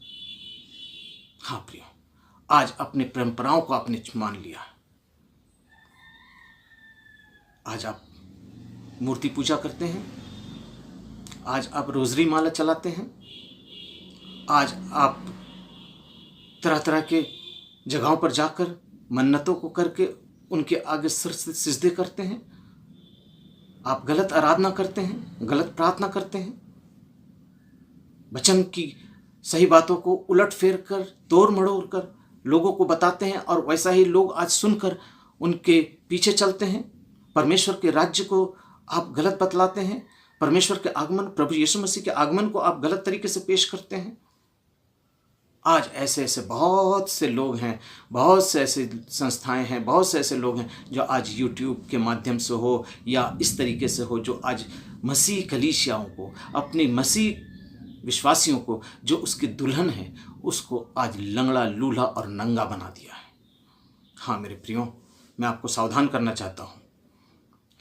हाँ प्रियो, आज अपनी परंपराओं को आपने मान लिया। आज आप मूर्ति पूजा करते हैं, आज आप रोजरी माला चलाते हैं, आज आप तरह तरह के जगहों पर जाकर मन्नतों को करके उनके आगे सिर सिजदे करते हैं। आप गलत आराधना करते हैं, गलत प्रार्थना करते हैं, वचन की सही बातों को उलट फेर कर, तोड़ मड़ोड़ कर लोगों को बताते हैं, और वैसा ही लोग आज सुनकर उनके पीछे चलते हैं। परमेश्वर के राज्य को आप गलत बतलाते हैं, परमेश्वर के आगमन, प्रभु यीशु मसीह के आगमन को आप गलत तरीके से पेश करते हैं। आज ऐसे ऐसे बहुत से लोग हैं, बहुत से ऐसे संस्थाएं हैं, बहुत से ऐसे लोग हैं जो आज यूट्यूब के माध्यम से हो या इस तरीके से हो, जो आज मसीह कलीसियाओं को, अपनी मसीह विश्वासियों को, जो उसकी दुल्हन है, उसको आज लंगड़ा, लूल्हा और नंगा बना दिया है। हाँ मेरे प्रियो, मैं आपको सावधान करना चाहता हूँ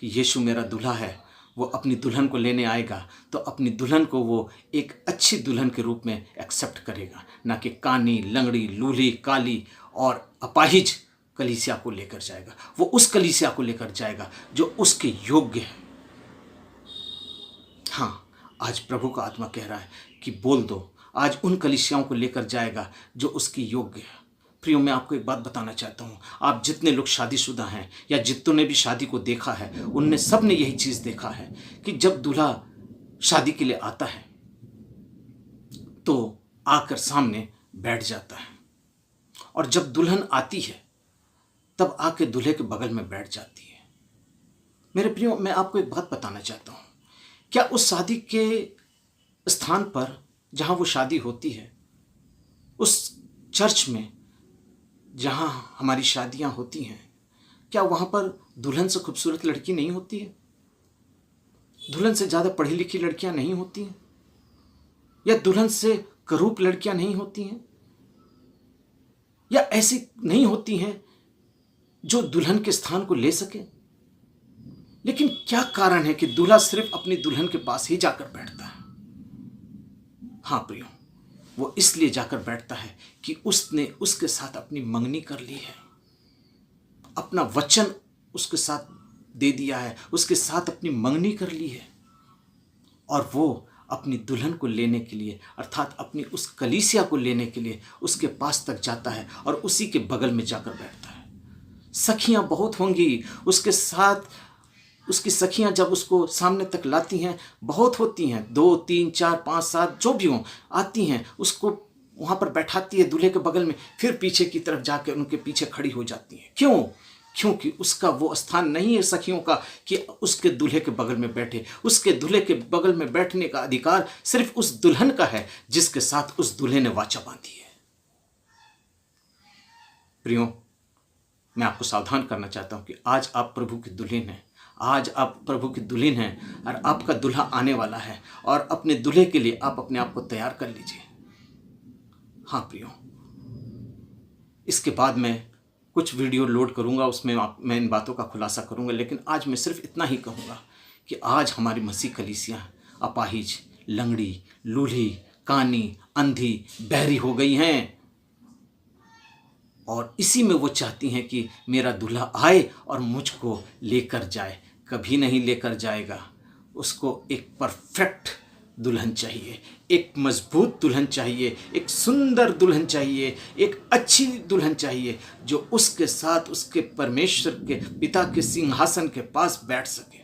कि यीशु मेरा दूल्हा है। वो अपनी दुल्हन को लेने आएगा तो अपनी दुल्हन को वो एक अच्छी दुल्हन के रूप में एक्सेप्ट करेगा, ना कि कानी, लंगड़ी, लूली, काली और अपाहिज कलीसिया को लेकर जाएगा। वो उस कलीसिया को लेकर जाएगा जो उसके योग्य है। हाँ, आज प्रभु का आत्मा कह रहा है कि बोल दो, आज उन कलीसियाओं को लेकर जाएगा जो उसकी योग्य है। प्रियो, मैं आपको एक बात बताना चाहता हूँ, आप जितने लोग शादीशुदा हैं या जितनों ने भी शादी को देखा है, उनने सब ने यही चीज़ देखा है कि जब दूल्हा शादी के लिए आता है तो आकर सामने बैठ जाता है, और जब दुल्हन आती है तब आके दूल्हे के बगल में बैठ जाती है। मेरे प्रियो, मैं आपको एक बात बताना चाहता हूँ, क्या उस शादी के स्थान पर जहाँ वो शादी होती है, उस चर्च में जहाँ हमारी शादियाँ होती हैं, क्या वहाँ पर दुल्हन से खूबसूरत लड़की नहीं होती है? दुल्हन से ज़्यादा पढ़ी लिखी लड़कियां नहीं होती हैं, या दुल्हन से करूप लड़कियां नहीं होती हैं, या ऐसी नहीं होती हैं जो दुल्हन के स्थान को ले सके। लेकिन क्या कारण है कि दूल्हा सिर्फ अपनी दुल्हन के पास ही जाकर बैठता है? हाँ प्रियो, वो इसलिए जाकर बैठता है कि उसने उसके साथ अपनी मंगनी कर ली है, अपना वचन उसके साथ दे दिया है, उसके साथ अपनी मंगनी कर ली है, और वो अपनी दुल्हन को लेने के लिए, अर्थात अपनी उस कलीसिया को लेने के लिए उसके पास तक जाता है और उसी के बगल में जाकर बैठता है। सखियां बहुत होंगी उसके साथ, उसकी सखियां जब उसको सामने तक लाती हैं बहुत होती हैं, 2, 3, 4, 5, 7 जो भी हों आती हैं, उसको वहाँ पर बैठाती है दूल्हे के बगल में, फिर पीछे की तरफ जाकर उनके पीछे खड़ी हो जाती हैं। क्यों? क्योंकि उसका वो स्थान नहीं है सखियों का कि उसके दूल्हे के बगल में बैठे। उसके दूल्हे के बगल में बैठने का अधिकार सिर्फ उस दुल्हन का है जिसके साथ उस दूल्हे ने वाचा बांधी है। प्रियो, मैं आपको सावधान करना चाहता हूं कि आज आप प्रभु की दुल्हन हैं, आज आप प्रभु की दुल्हन हैं और आपका दूल्हा आने वाला है, और अपने दूल्हे के लिए आप अपने आप को तैयार कर लीजिए। हाँ प्रियो, इसके बाद मैं कुछ वीडियो लोड करूंगा, उसमें मैं इन बातों का खुलासा करूंगा, लेकिन आज मैं सिर्फ इतना ही कहूंगा कि आज हमारी मसीह कलीसियां अपाहिज, लंगड़ी, लूली, कानी, अंधी, बहरी हो गई हैं, और इसी में वो चाहती हैं कि मेरा दूल्हा आए और मुझको लेकर जाए। कभी नहीं लेकर जाएगा। उसको एक परफेक्ट दुल्हन चाहिए, एक मजबूत दुल्हन चाहिए, एक सुंदर दुल्हन चाहिए, एक अच्छी दुल्हन चाहिए जो उसके साथ उसके परमेश्वर के पिता के सिंहासन के पास बैठ सके।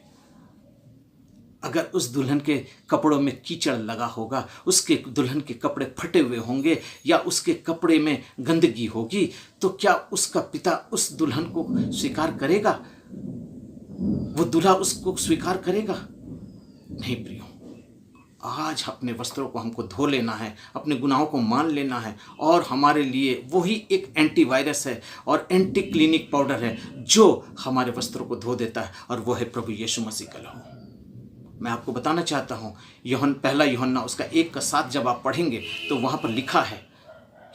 अगर उस दुल्हन के कपड़ों में कीचड़ लगा होगा, उसके दुल्हन के कपड़े फटे हुए होंगे, या उसके कपड़े में गंदगी होगी, तो क्या उसका पिता उस दुल्हन को स्वीकार करेगा? वो दूल्हा उसको स्वीकार करेगा? नहीं प्रियो, आज अपने वस्त्रों को हमको धो लेना है, अपने गुनाहों को मान लेना है, और हमारे लिए वही एक एंटीवायरस है और एंटी क्लिनिक पाउडर है जो हमारे वस्त्रों को धो देता है, और वो है प्रभु यीशु मसीह का लहू। मैं आपको बताना चाहता हूँ, पहला यूहन्ना उसका 1:7 जब आप पढ़ेंगे तो वहाँ पर लिखा है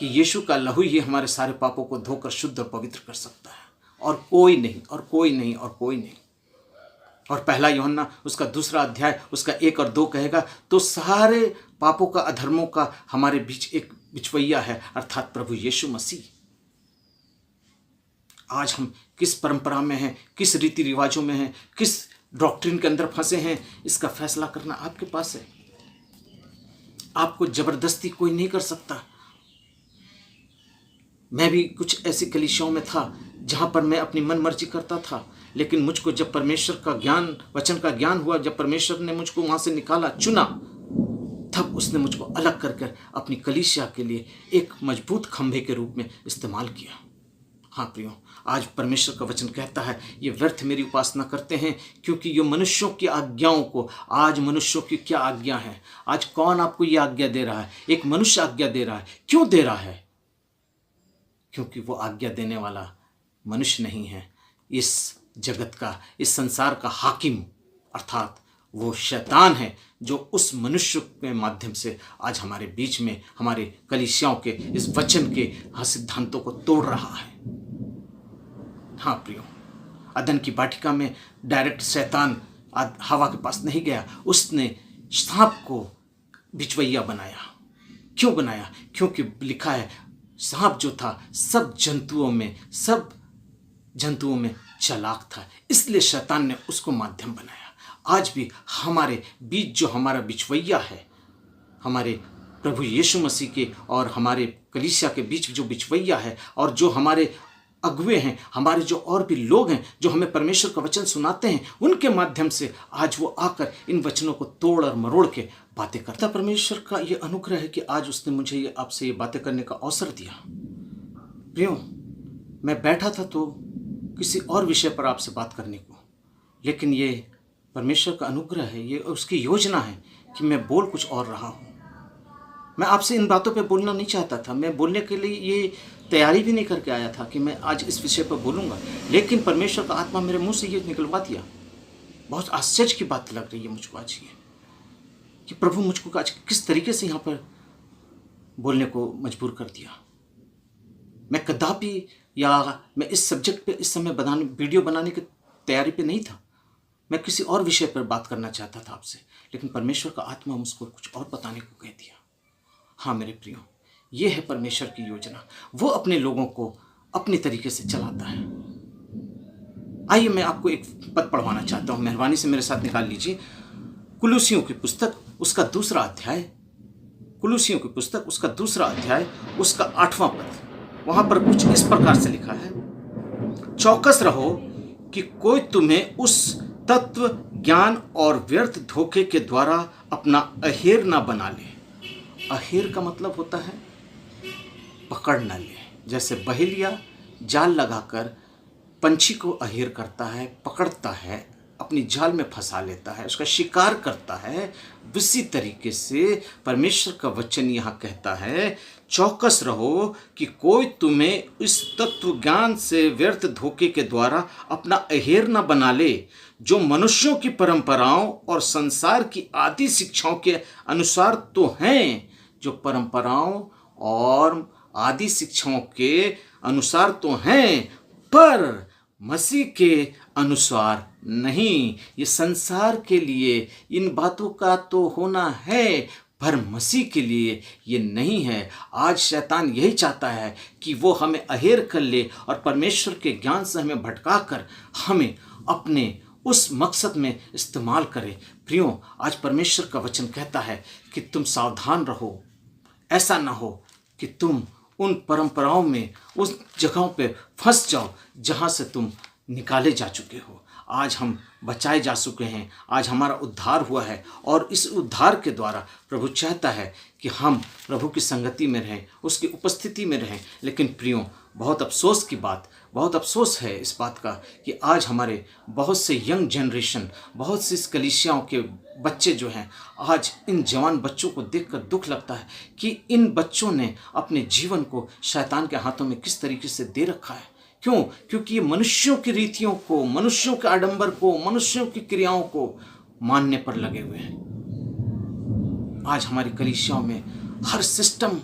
कि यीशु का लहू ही हमारे सारे पापों को धोकर शुद्ध और पवित्र कर सकता है, और कोई नहीं, और कोई नहीं, और कोई नहीं। और पहला यूहन्ना उसका 2 अध्याय उसका 1 और 2 कहेगा, तो सारे पापों का, अधर्मों का हमारे बीच एक बिचवैया है, अर्थात प्रभु यीशु मसीह। आज हम किस परंपरा में हैं, किस रीति रिवाजों में हैं, किस डॉक्ट्रिन के अंदर फंसे हैं, इसका फैसला करना आपके पास है। आपको जबरदस्ती कोई नहीं कर सकता। मैं भी कुछ ऐसी कलीसियाओं में था जहां पर मैं अपनी मन मर्जी करता था, लेकिन मुझको जब परमेश्वर का ज्ञान, वचन का ज्ञान हुआ, जब परमेश्वर ने मुझको वहां से निकाला, चुना, तब उसने मुझको अलग कर अपनी कलीसिया के लिए एक मजबूत खंभे के रूप में इस्तेमाल किया। हाँ प्रियो, आज परमेश्वर का वचन कहता है, ये व्यर्थ मेरी उपासना करते हैं क्योंकि ये मनुष्यों की आज्ञाओं को, आज मनुष्यों की क्या आज्ञा है? आज कौन आपको ये आज्ञा दे रहा है? एक मनुष्य आज्ञा दे रहा है। क्यों दे रहा है? क्योंकि वो आज्ञा देने वाला मनुष्य नहीं है, इस जगत का, इस संसार का हाकिम, अर्थात वो शैतान है जो उस मनुष्य के माध्यम से आज हमारे बीच में, हमारे कलीसियाओं के इस वचन के सिद्धांतों को तोड़ रहा है। हाँ प्रियो, अदन की वाटिका में डायरेक्ट शैतान हवा के पास नहीं गया, उसने सांप को बिचवैया बनाया। क्यों बनाया? क्योंकि लिखा है, सांप जो था सब जंतुओं में चालाक था, इसलिए शैतान ने उसको माध्यम बनाया। आज भी हमारे बीच जो हमारा बिचवैया है, हमारे प्रभु यीशु मसीह के और हमारे कलीसिया के बीच जो बिचवैया है, और जो हमारे अगुवे हैं, हमारे जो और भी लोग हैं जो हमें परमेश्वर का वचन सुनाते हैं, उनके माध्यम से आज वो आकर इन वचनों को तोड़ और मरोड़ के बातें करता। परमेश्वर का ये अनुग्रह है कि आज उसने मुझे आपसे ये बातें करने का अवसर दिया। प्रियो, मैं बैठा था तो किसी और विषय पर आपसे बात करने को, लेकिन ये परमेश्वर का अनुग्रह है, ये उसकी योजना है कि मैं बोल कुछ और रहा हूँ। मैं आपसे इन बातों पे बोलना नहीं चाहता था, मैं बोलने के लिए ये तैयारी भी नहीं करके आया था कि मैं आज इस विषय पर बोलूँगा, लेकिन परमेश्वर का आत्मा मेरे मुंह से ये निकलवा दिया। बहुत आश्चर्य की बात लग रही है मुझको आज ये, कि प्रभु मुझको आज किस तरीके से यहाँ पर बोलने को मजबूर कर दिया। मैं कदापि या मैं इस सब्जेक्ट पे इस समय वीडियो बनाने की तैयारी पे नहीं था। मैं किसी और विषय पर बात करना चाहता था आपसे, लेकिन परमेश्वर का आत्मा मुझको कुछ और बताने को कह दिया। हाँ मेरे प्रियो, ये है परमेश्वर की योजना। वो अपने लोगों को अपनी तरीके से चलाता है। आइए मैं आपको एक पद पढ़वाना चाहता हूँ, मेहरबानी से मेरे साथ निकाल लीजिए। कुलूसियों की पुस्तक उसका दूसरा अध्याय, कुलूसियों की पुस्तक उसका दूसरा अध्याय उसका 8वां पद। वहां पर कुछ इस प्रकार से लिखा है, चौकस रहो कि कोई तुम्हें उस तत्व ज्ञान और व्यर्थ धोखे के द्वारा अपना अहेर ना बना ले। अहेर का मतलब होता है पकड़ न ले। जैसे बहेलिया जाल लगाकर पंछी को अहेर करता है, पकड़ता है, अपनी जाल में फंसा लेता है, उसका शिकार करता है, उसी तरीके से परमेश्वर का वचन यहाँ कहता है, चौकस रहो कि कोई तुम्हें इस तत्व ज्ञान से व्यर्थ धोखे के द्वारा अपना अहेर न बना ले, जो मनुष्यों की परंपराओं और संसार की आदि शिक्षाओं के अनुसार तो हैं, जो परंपराओं और आदि शिक्षाओं के अनुसार तो हैं, पर मसीह के अनुसार नहीं। ये संसार के लिए इन बातों का तो होना है, पर मसीह के लिए ये नहीं है। आज शैतान यही चाहता है कि वो हमें अहेर कर ले और परमेश्वर के ज्ञान से हमें भटकाकर हमें अपने उस मकसद में इस्तेमाल करे। प्रियो, आज परमेश्वर का वचन कहता है कि तुम सावधान रहो, ऐसा ना हो कि तुम उन परंपराओं में, उस जगहों पे फंस जाओ जहाँ से तुम निकाले जा चुके हो। आज हम बचाए जा चुके हैं, आज हमारा उद्धार हुआ है, और इस उद्धार के द्वारा प्रभु चाहता है कि हम प्रभु की संगति में रहें, उसकी उपस्थिति में रहें। लेकिन प्रियो, बहुत अफसोस की बात, बहुत अफसोस है इस बात का कि आज हमारे बहुत से यंग जनरेशन, बहुत सी कलीसियाओं के बच्चे जो हैं, आज इन जवान बच्चों को देखकर दुख लगता है कि इन बच्चों ने अपने जीवन को शैतान के हाथों में किस तरीके से दे रखा है। क्यों? क्योंकि ये मनुष्यों की रीतियों को, मनुष्यों के आडंबर को, मनुष्यों की क्रियाओं को मानने पर लगे हुए हैं। आज हमारी कलीसियाओं में हर सिस्टम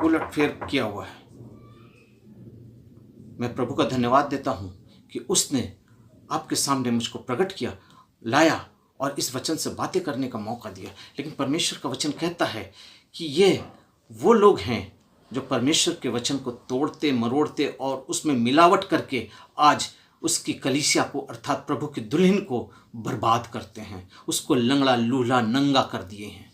उलटफेर किया हुआ है। मैं प्रभु का धन्यवाद देता हूं कि उसने आपके सामने मुझको प्रकट किया, लाया और इस वचन से बातें करने का मौका दिया। लेकिन परमेश्वर का वचन कहता है कि ये वो लोग हैं जो परमेश्वर के वचन को तोड़ते मरोड़ते और उसमें मिलावट करके आज उसकी कलीसिया को, अर्थात प्रभु की दुल्हन को बर्बाद करते हैं, उसको लंगड़ा लूला नंगा कर दिए हैं।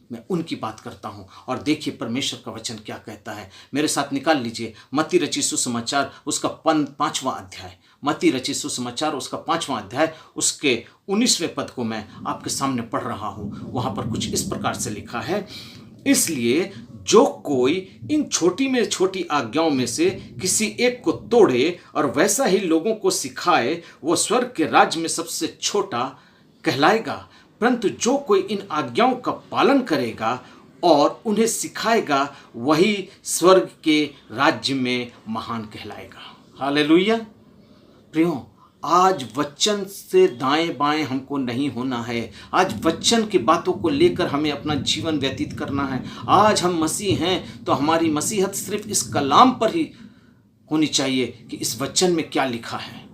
मैं उनकी बात करता हूं। और देखिए परमेश्वर का वचन क्या कहता है, मेरे साथ निकाल लीजिए मत्ती रचित सुसमाचार उसका 5वां अध्याय, मत्ती रचित सुसमाचार उसका 5वां अध्याय उसके 19वें पद को मैं आपके सामने पढ़ रहा हूं। वहां पर कुछ इस प्रकार से लिखा है, इसलिए जो कोई इन छोटी में छोटी आज्ञाओं में से किसी एक को तोड़े और वैसा ही लोगों को सिखाए, वो स्वर्ग के राज्य में सबसे छोटा कहलाएगा। परंतु जो कोई इन आज्ञाओं का पालन करेगा और उन्हें सिखाएगा, वही स्वर्ग के राज्य में महान कहलाएगा। हालेलुया। प्रियो, आज वचन से दाएं बाएं हमको नहीं होना है। आज वचन की बातों को लेकर हमें अपना जीवन व्यतीत करना है। आज हम मसीह हैं तो हमारी मसीहत सिर्फ इस कलाम पर ही होनी चाहिए कि इस वचन में क्या लिखा है।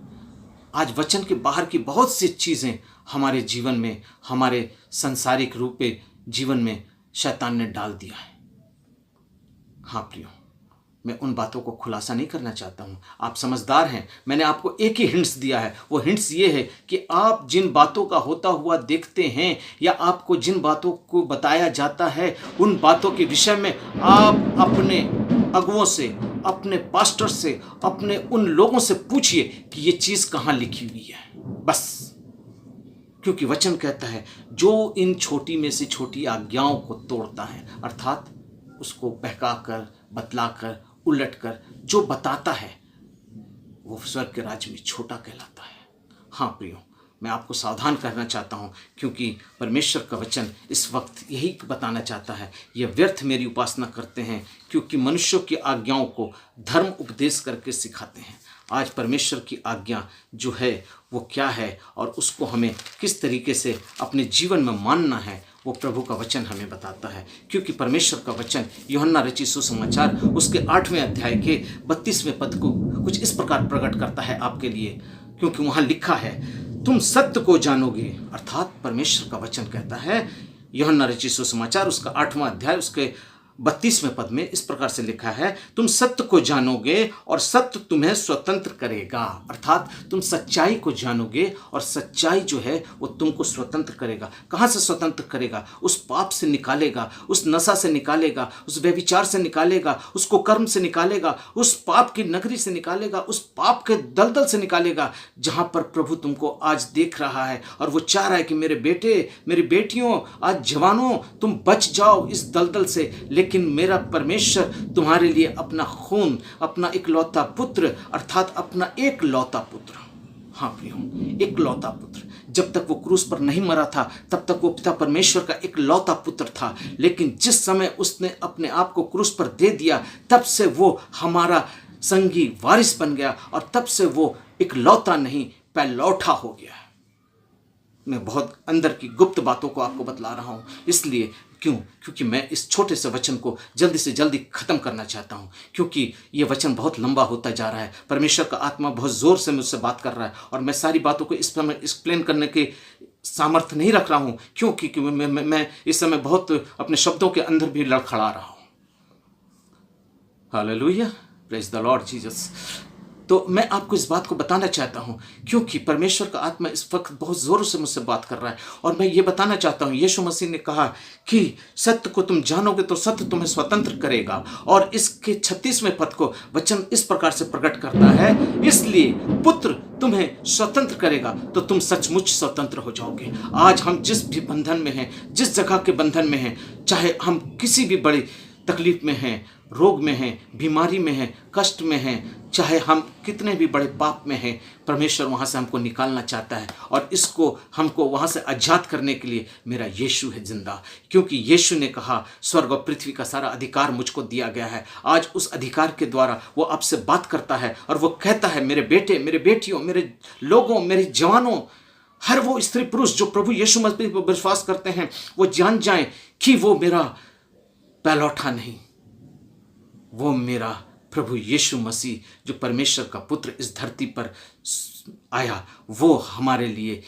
आज वचन के बाहर की बहुत सी चीज़ें हमारे जीवन में, हमारे संसारिक रूप में जीवन में शैतान ने डाल दिया है। हाँ प्रियो, मैं उन बातों को खुलासा नहीं करना चाहता हूँ। आप समझदार हैं, मैंने आपको एक ही हिंट्स दिया है। वो हिंट्स ये है कि आप जिन बातों का होता हुआ देखते हैं या आपको जिन बातों को बताया जाता है, उन बातों के विषय में आप अपने अगुओं से, अपने पास्टर से, अपने उन लोगों से पूछिए कि ये चीज़ कहाँ लिखी हुई है। बस, क्योंकि वचन कहता है जो इन छोटी में से छोटी आज्ञाओं को तोड़ता है, अर्थात उसको बहकाकर, बतलाकर, उलटकर जो बताता है, वो स्वर्ग के राज्य में छोटा कहलाता है। हाँ प्रियो, मैं आपको सावधान करना चाहता हूँ, क्योंकि परमेश्वर का वचन इस वक्त यही बताना चाहता है, ये व्यर्थ मेरी उपासना करते हैं क्योंकि मनुष्यों की आज्ञाओं को धर्म उपदेश करके सिखाते हैं। आज परमेश्वर की आज्ञा जो है वो क्या है और उसको हमें किस तरीके से अपने जीवन में मानना है, वो प्रभु का वचन हमें बताता है। क्योंकि परमेश्वर का वचन यूहन्ना रचित सुसमाचार उसके 8वें अध्याय के 32वें पद को कुछ इस प्रकार प्रकट करता है आपके लिए, क्योंकि वहाँ लिखा है, तुम सत्य को जानोगे। अर्थात परमेश्वर का वचन कहता है, यूहन्ना रचित सुसमाचार उसका 8वां अध्याय उसके 32वें पद में इस प्रकार से लिखा है, तुम सत्य को जानोगे और सत्य तुम्हें स्वतंत्र करेगा। अर्थात तुम सच्चाई को जानोगे और सच्चाई जो है वो तुमको स्वतंत्र करेगा। कहाँ से स्वतंत्र करेगा? उस पाप से निकालेगा, उस नशा से निकालेगा, उस व्यभिचार से निकालेगा, उसको कर्म से निकालेगा, उस पाप की नगरी से निकालेगा, उस पाप के दलदल से निकालेगा जहाँ पर प्रभु तुमको आज देख रहा है और वो चाह रहा है कि मेरे बेटे मेरी बेटियों, आज जवानों, तुम बच जाओ इस दलदल से। लेकिन मेरा परमेश्वर तुम्हारे लिए अपना खून, अपना इकलौता पुत्र, अर्थात अपना एकलौता पुत्र, हाँ प्रियो, एकलौता पुत्र, जब तक वो क्रूस पर नहीं मरा था तब तक वो पिता परमेश्वर का एकलौता पुत्र था। लेकिन जिस समय उसने अपने आप को क्रूस पर दे दिया तब से वो हमारा संगी वारिस बन गया और तब से वो इकलौता नहीं पैलौठा हो गया। मैं बहुत अंदर की गुप्त बातों को आपको बतला रहा हूँ, इसलिए क्योंकि मैं इस छोटे से वचन को जल्दी से जल्दी ख़त्म करना चाहता हूँ, क्योंकि ये वचन बहुत लंबा होता जा रहा है। परमेश्वर का आत्मा बहुत ज़ोर से मुझसे बात कर रहा है और मैं सारी बातों को इस समय एक्सप्लेन करने के सामर्थ्य नहीं रख रहा हूँ, क्योंकि मैं इस समय बहुत अपने शब्दों के अंदर भी लड़खड़ा रहा हूँ। Hallelujah, praise the Lord Jesus. तो मैं आपको इस बात को बताना चाहता हूँ क्योंकि परमेश्वर का आत्मा इस वक्त बहुत ज़ोरों से मुझसे बात कर रहा है और मैं ये बताना चाहता हूँ, यीशु मसीह ने कहा कि सत्य को तुम जानोगे तो सत्य तुम्हें स्वतंत्र करेगा। और इसके 36वें पद को वचन इस प्रकार से प्रकट करता है, इसलिए पुत्र तुम्हें स्वतंत्र करेगा तो तुम सचमुच स्वतंत्र हो जाओगे। आज हम जिस भी बंधन में हैं, जिस जगह के बंधन में हैं, चाहे हम किसी भी बड़ी तकलीफ में हैं, रोग में हैं, बीमारी में हैं, कष्ट में हैं, चाहे हम कितने भी बड़े पाप में हैं, परमेश्वर वहाँ से हमको निकालना चाहता है और इसको हमको वहाँ से आजाद करने के लिए मेरा यीशु है जिंदा। क्योंकि यीशु ने कहा, स्वर्ग और पृथ्वी का सारा अधिकार मुझको दिया गया है। आज उस अधिकार के द्वारा वो आपसे बात करता है और वो कहता है, मेरे बेटे, मेरे बेटियों, मेरे लोगों, मेरे जवानों, हर वो स्त्री पुरुष जो प्रभु यीशु मसीह पर विश्वास करते हैं, वो जान जाएं कि वो मेरा पैलौठा नहीं, वो मेरा प्रभु यीशु मसीह जो परमेश्वर का पुत्र इस धरती पर आया, वो हमारे लिए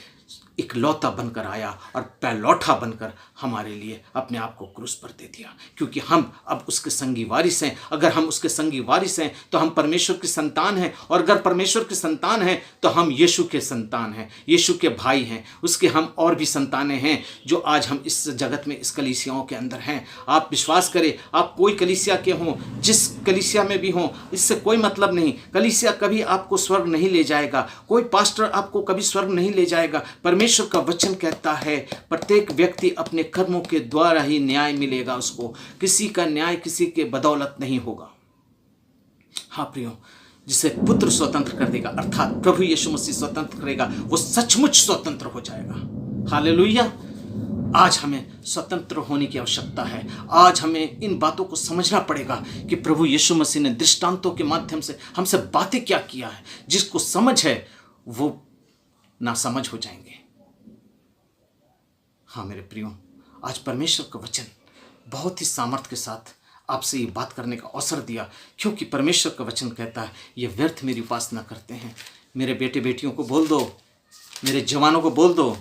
इकलौता बनकर आया और पैलौठा बनकर हमारे लिए अपने आप को क्रूस पर दे दिया। क्योंकि हम अब उसके संगी वारिस हैं। अगर हम उसके संगी वारिस हैं तो हम परमेश्वर की संतान हैं, और अगर परमेश्वर की संतान हैं तो हम यीशु के संतान हैं, यीशु के भाई हैं, उसके हम और भी संतानें हैं जो आज हम इस जगत में, इस कलीसियाओं के अंदर हैं। आप विश्वास करें, आप कोई कलीसिया के हों, जिस कलीसिया में भी हों, इससे कोई मतलब नहीं। कलीसिया कभी आपको स्वर्ग नहीं ले जाएगा, कोई पास्टर आपको कभी स्वर्ग नहीं ले जाएगा। परमेश्वर का वचन कहता है, प्रत्येक व्यक्ति अपने कर्मों के द्वारा ही न्याय मिलेगा उसको, किसी का न्याय किसी के बदौलत नहीं होगा। हाँ प्रियो, जिसे पुत्र स्वतंत्र कर देगा, अर्थात प्रभु यीशु मसीह स्वतंत्र करेगा, वो सचमुच स्वतंत्र हो जाएगा। हालेलुया। आज हमें स्वतंत्र होने की आवश्यकता है। आज हमें इन बातों को समझना पड़ेगा कि प्रभु यीशु मसीह ने दृष्टांतों के माध्यम से हमसे बातें क्या किया है। जिसको समझ है वो ना समझ हो जाएंगे। हाँ मेरे प्रियो, आज परमेश्वर का वचन बहुत ही सामर्थ्य के साथ आपसे ये बात करने का अवसर दिया, क्योंकि परमेश्वर का वचन कहता है, ये व्यर्थ मेरी उपासना करते हैं। मेरे बेटे बेटियों को बोल दो, मेरे जवानों को बोल दो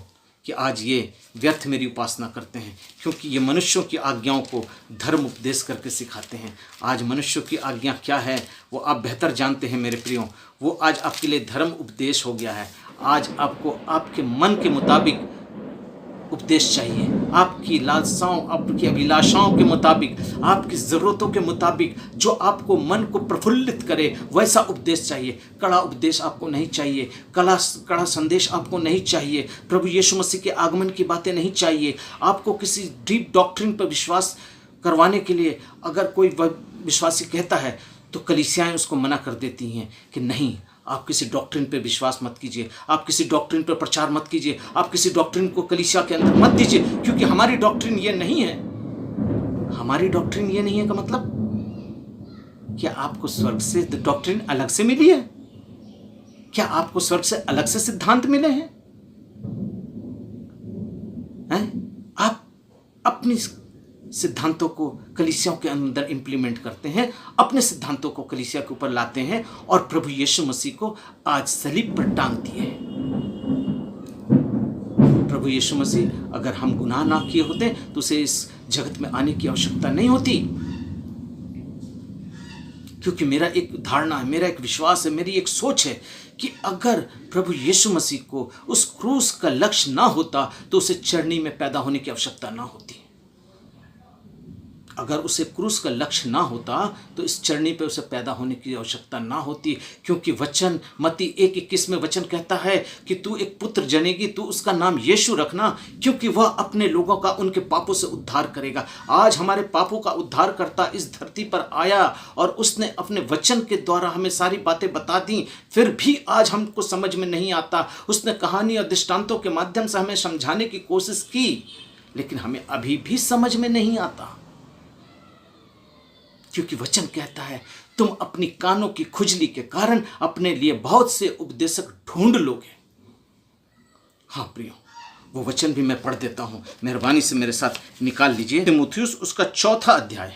कि आज ये व्यर्थ मेरी उपासना करते हैं, क्योंकि ये मनुष्यों की आज्ञाओं को धर्म उपदेश करके सिखाते हैं। आज मनुष्यों की आज्ञा क्या है वो आप बेहतर जानते हैं मेरे प्रियो। वो आज आपके लिए धर्म उपदेश हो गया है। आज आपको आपके मन के मुताबिक उपदेश चाहिए, आपकी लालसाओं, आपकी अभिलाषाओं के मुताबिक, आपकी ज़रूरतों के मुताबिक, जो आपको मन को प्रफुल्लित करे वैसा उपदेश चाहिए। कड़ा उपदेश आपको नहीं चाहिए, कड़ा संदेश आपको नहीं चाहिए, प्रभु यीशु मसीह के आगमन की बातें नहीं चाहिए। आपको किसी डीप डॉक्ट्रिन पर विश्वास करवाने के लिए अगर कोई विश्वासी कहता है तो कलीसियाएं उसको मना कर देती हैं कि नहीं, आप किसी डॉक्ट्रिन पे विश्वास मत कीजिए, आप किसी डॉक्ट्रिन पे प्रचार मत कीजिए, आप किसी डॉक्ट्रिन को कलीसिया के अंदर मत दीजिए, क्योंकि हमारी डॉक्ट्रिन ये नहीं है। हमारी डॉक्ट्रिन ये नहीं है का मतलब क्या आपको स्वर्ग से डॉक्ट्रिन अलग से मिली है? क्या आपको स्वर्ग से अलग से सिद्धांत मिले हैं? आप अपनी सिद्धांतों को कलीसियाओं के अंदर इंप्लीमेंट करते हैं, अपने सिद्धांतों को कलीसिया के ऊपर लाते हैं और प्रभु यीशु मसीह को आज सलीब पर टांग दिए। प्रभु यीशु मसीह अगर हम गुनाह ना किए होते तो उसे इस जगत में आने की आवश्यकता नहीं होती, क्योंकि मेरा एक धारणा है, मेरा एक विश्वास है, मेरी एक सोच है कि अगर प्रभु यीशु मसीह को उस क्रूस का लक्ष्य ना होता तो उसे चरनी में पैदा होने की आवश्यकता ना होती। अगर उसे क्रूस का लक्ष्य ना होता तो इस चरनी पे उसे पैदा होने की आवश्यकता ना होती, क्योंकि वचन मत्ती 1:21 में वचन कहता है कि तू एक पुत्र जनेगी, तू उसका नाम यीशु रखना, क्योंकि वह अपने लोगों का उनके पापों से उद्धार करेगा। आज हमारे पापों का उद्धार करता इस धरती पर आया और उसने अपने वचन के द्वारा हमें सारी बातें बता दी, फिर भी आज हमको समझ में नहीं आता। उसने कहानी और दृष्टांतों के माध्यम से हमें समझाने की कोशिश की, लेकिन हमें अभी भी समझ में नहीं आता, क्योंकि वचन कहता है तुम अपनी कानों की खुजली के कारण अपने लिए बहुत से उपदेशक ढूंढ लोगे। हाँ प्रियो, वो वचन भी मैं पढ़ देता हूं, मेहरबानी से मेरे साथ निकाल लीजिए। तीमुथियुस उसका 4था अध्याय,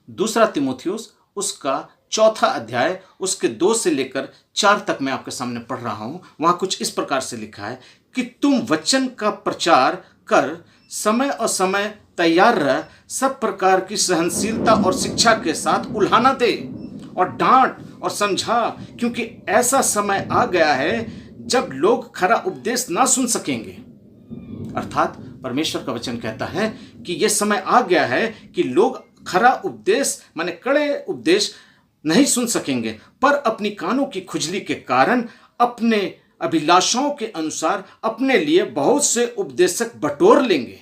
2 तीमुथियुस उसका 4था अध्याय, उसके 2 से लेकर 4 तक मैं आपके सामने पढ़ रहा हूं। वहां कुछ इस प्रकार से लिखा है कि तुम वचन का प्रचार कर, समय और समय तैयार रह, सब प्रकार की सहनशीलता और शिक्षा के साथ उल्हाना दे और डांट और समझा, क्योंकि ऐसा समय आ गया है जब लोग खरा उपदेश ना सुन सकेंगे। अर्थात परमेश्वर का वचन कहता है कि यह समय आ गया है कि लोग खरा उपदेश माने कड़े उपदेश नहीं सुन सकेंगे, पर अपनी कानों की खुजली के कारण अपने अभिलाषाओं के अनुसार अपने लिए बहुत से उपदेशक बटोर लेंगे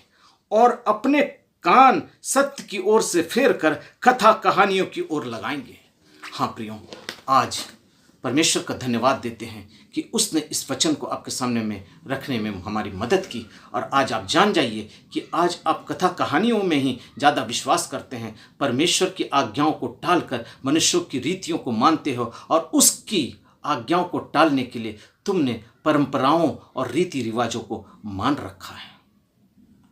और अपने कान सत्य की ओर से फेर कर कथा कहानियों की ओर लगाएंगे। हाँ प्रियो, आज परमेश्वर का धन्यवाद देते हैं कि उसने इस वचन को आपके सामने में रखने में हमारी मदद की, और आज आप जान जाइए कि आज आप कथा कहानियों में ही ज़्यादा विश्वास करते हैं, परमेश्वर की आज्ञाओं को टालकर मनुष्यों की रीतियों को मानते हो, और उसकी आज्ञाओं को टालने के लिए तुमने परंपराओं और रीति रिवाजों को मान रखा है।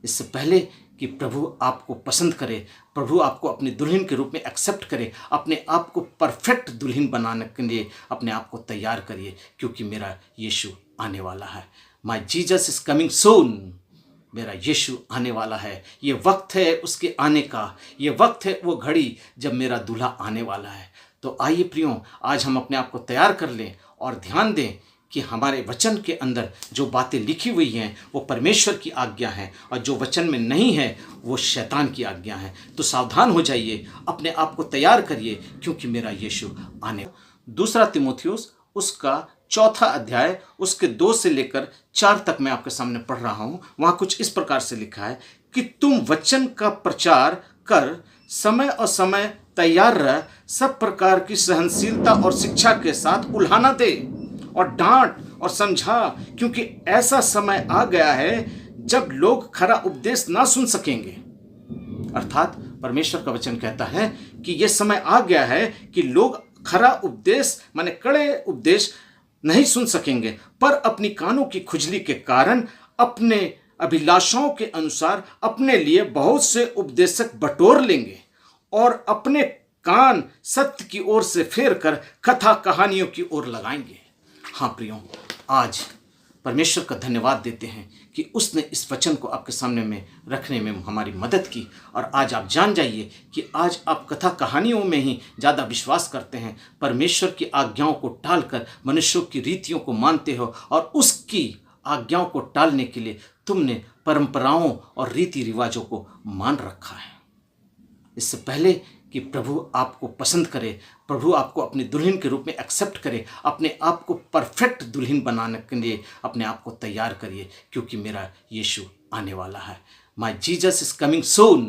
इससे पहले कि प्रभु आपको पसंद करे, प्रभु आपको अपनी दुल्हन के रूप में एक्सेप्ट करे, अपने आप को परफेक्ट दुल्हन बनाने के लिए अपने आप को तैयार करिए, क्योंकि मेरा यीशु आने वाला है। माई जीसस इज कमिंग सून। मेरा यीशु आने वाला है। ये वक्त है उसके आने का, ये वक्त है वो घड़ी जब मेरा दूल्हा आने वाला है। तो आइए प्रियो, आज हम अपने आप को तैयार कर लें और ध्यान दें कि हमारे वचन के अंदर जो बातें लिखी हुई हैं वो परमेश्वर की आज्ञा है, और जो वचन में नहीं है वो शैतान की आज्ञा है। तो सावधान हो जाइए, अपने आप को तैयार करिए, क्योंकि मेरा यीशु आने। 2 तीमुथियुस उसका 4था अध्याय, उसके 2 से लेकर 4 तक मैं आपके सामने पढ़ रहा हूँ। वहाँ कुछ इस प्रकार से लिखा है कि तुम वचन का प्रचार कर, समय और समय तैयार रह, सब प्रकार की सहनशीलता और शिक्षा के साथ उल्हाना दे और डांट और समझा, क्योंकि ऐसा समय आ गया है जब लोग खरा उपदेश ना सुन सकेंगे। अर्थात परमेश्वर का वचन कहता है कि यह समय आ गया है कि लोग खरा उपदेश माने कड़े उपदेश नहीं सुन सकेंगे, पर अपनी कानों की खुजली के कारण अपने अभिलाषाओं के अनुसार अपने लिए बहुत से उपदेशक बटोर लेंगे और अपने कान सत्य की ओर से फेर कर कथा कहानियों की ओर लगाएंगे। हाँ प्रियो, आज परमेश्वर का धन्यवाद देते हैं कि उसने इस वचन को आपके सामने में रखने में हमारी मदद की, और आज आप जान जाइए कि आज आप कथा कहानियों में ही ज़्यादा विश्वास करते हैं, परमेश्वर की आज्ञाओं को टालकर मनुष्यों की रीतियों को मानते हो, और उसकी आज्ञाओं को टालने के लिए तुमने परंपराओं और रीति रिवाजों को मान रखा है। इससे पहले कि प्रभु आपको पसंद करे, प्रभु आपको अपनी दुल्हन के रूप में एक्सेप्ट करे, अपने आप को परफेक्ट दुल्हन बनाने के लिए अपने आप को तैयार करिए, क्योंकि मेरा यीशु आने वाला है। माई जीसस इज कमिंग सून।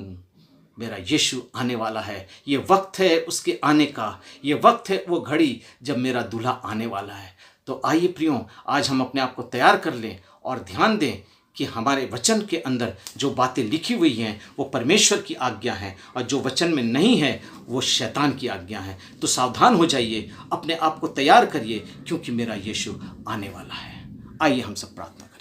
मेरा यीशु आने वाला है। ये वक्त है उसके आने का, ये वक्त है वो घड़ी जब मेरा दूल्हा आने वाला है। तो आइए प्रियों, आज हम अपने आप को तैयार कर लें और ध्यान दें कि हमारे वचन के अंदर जो बातें लिखी हुई हैं वो परमेश्वर की आज्ञा हैं, और जो वचन में नहीं है वो शैतान की आज्ञा है। तो सावधान हो जाइए, अपने आप को तैयार करिए, क्योंकि मेरा यीशु आने वाला है। आइए हम सब प्रार्थना करें।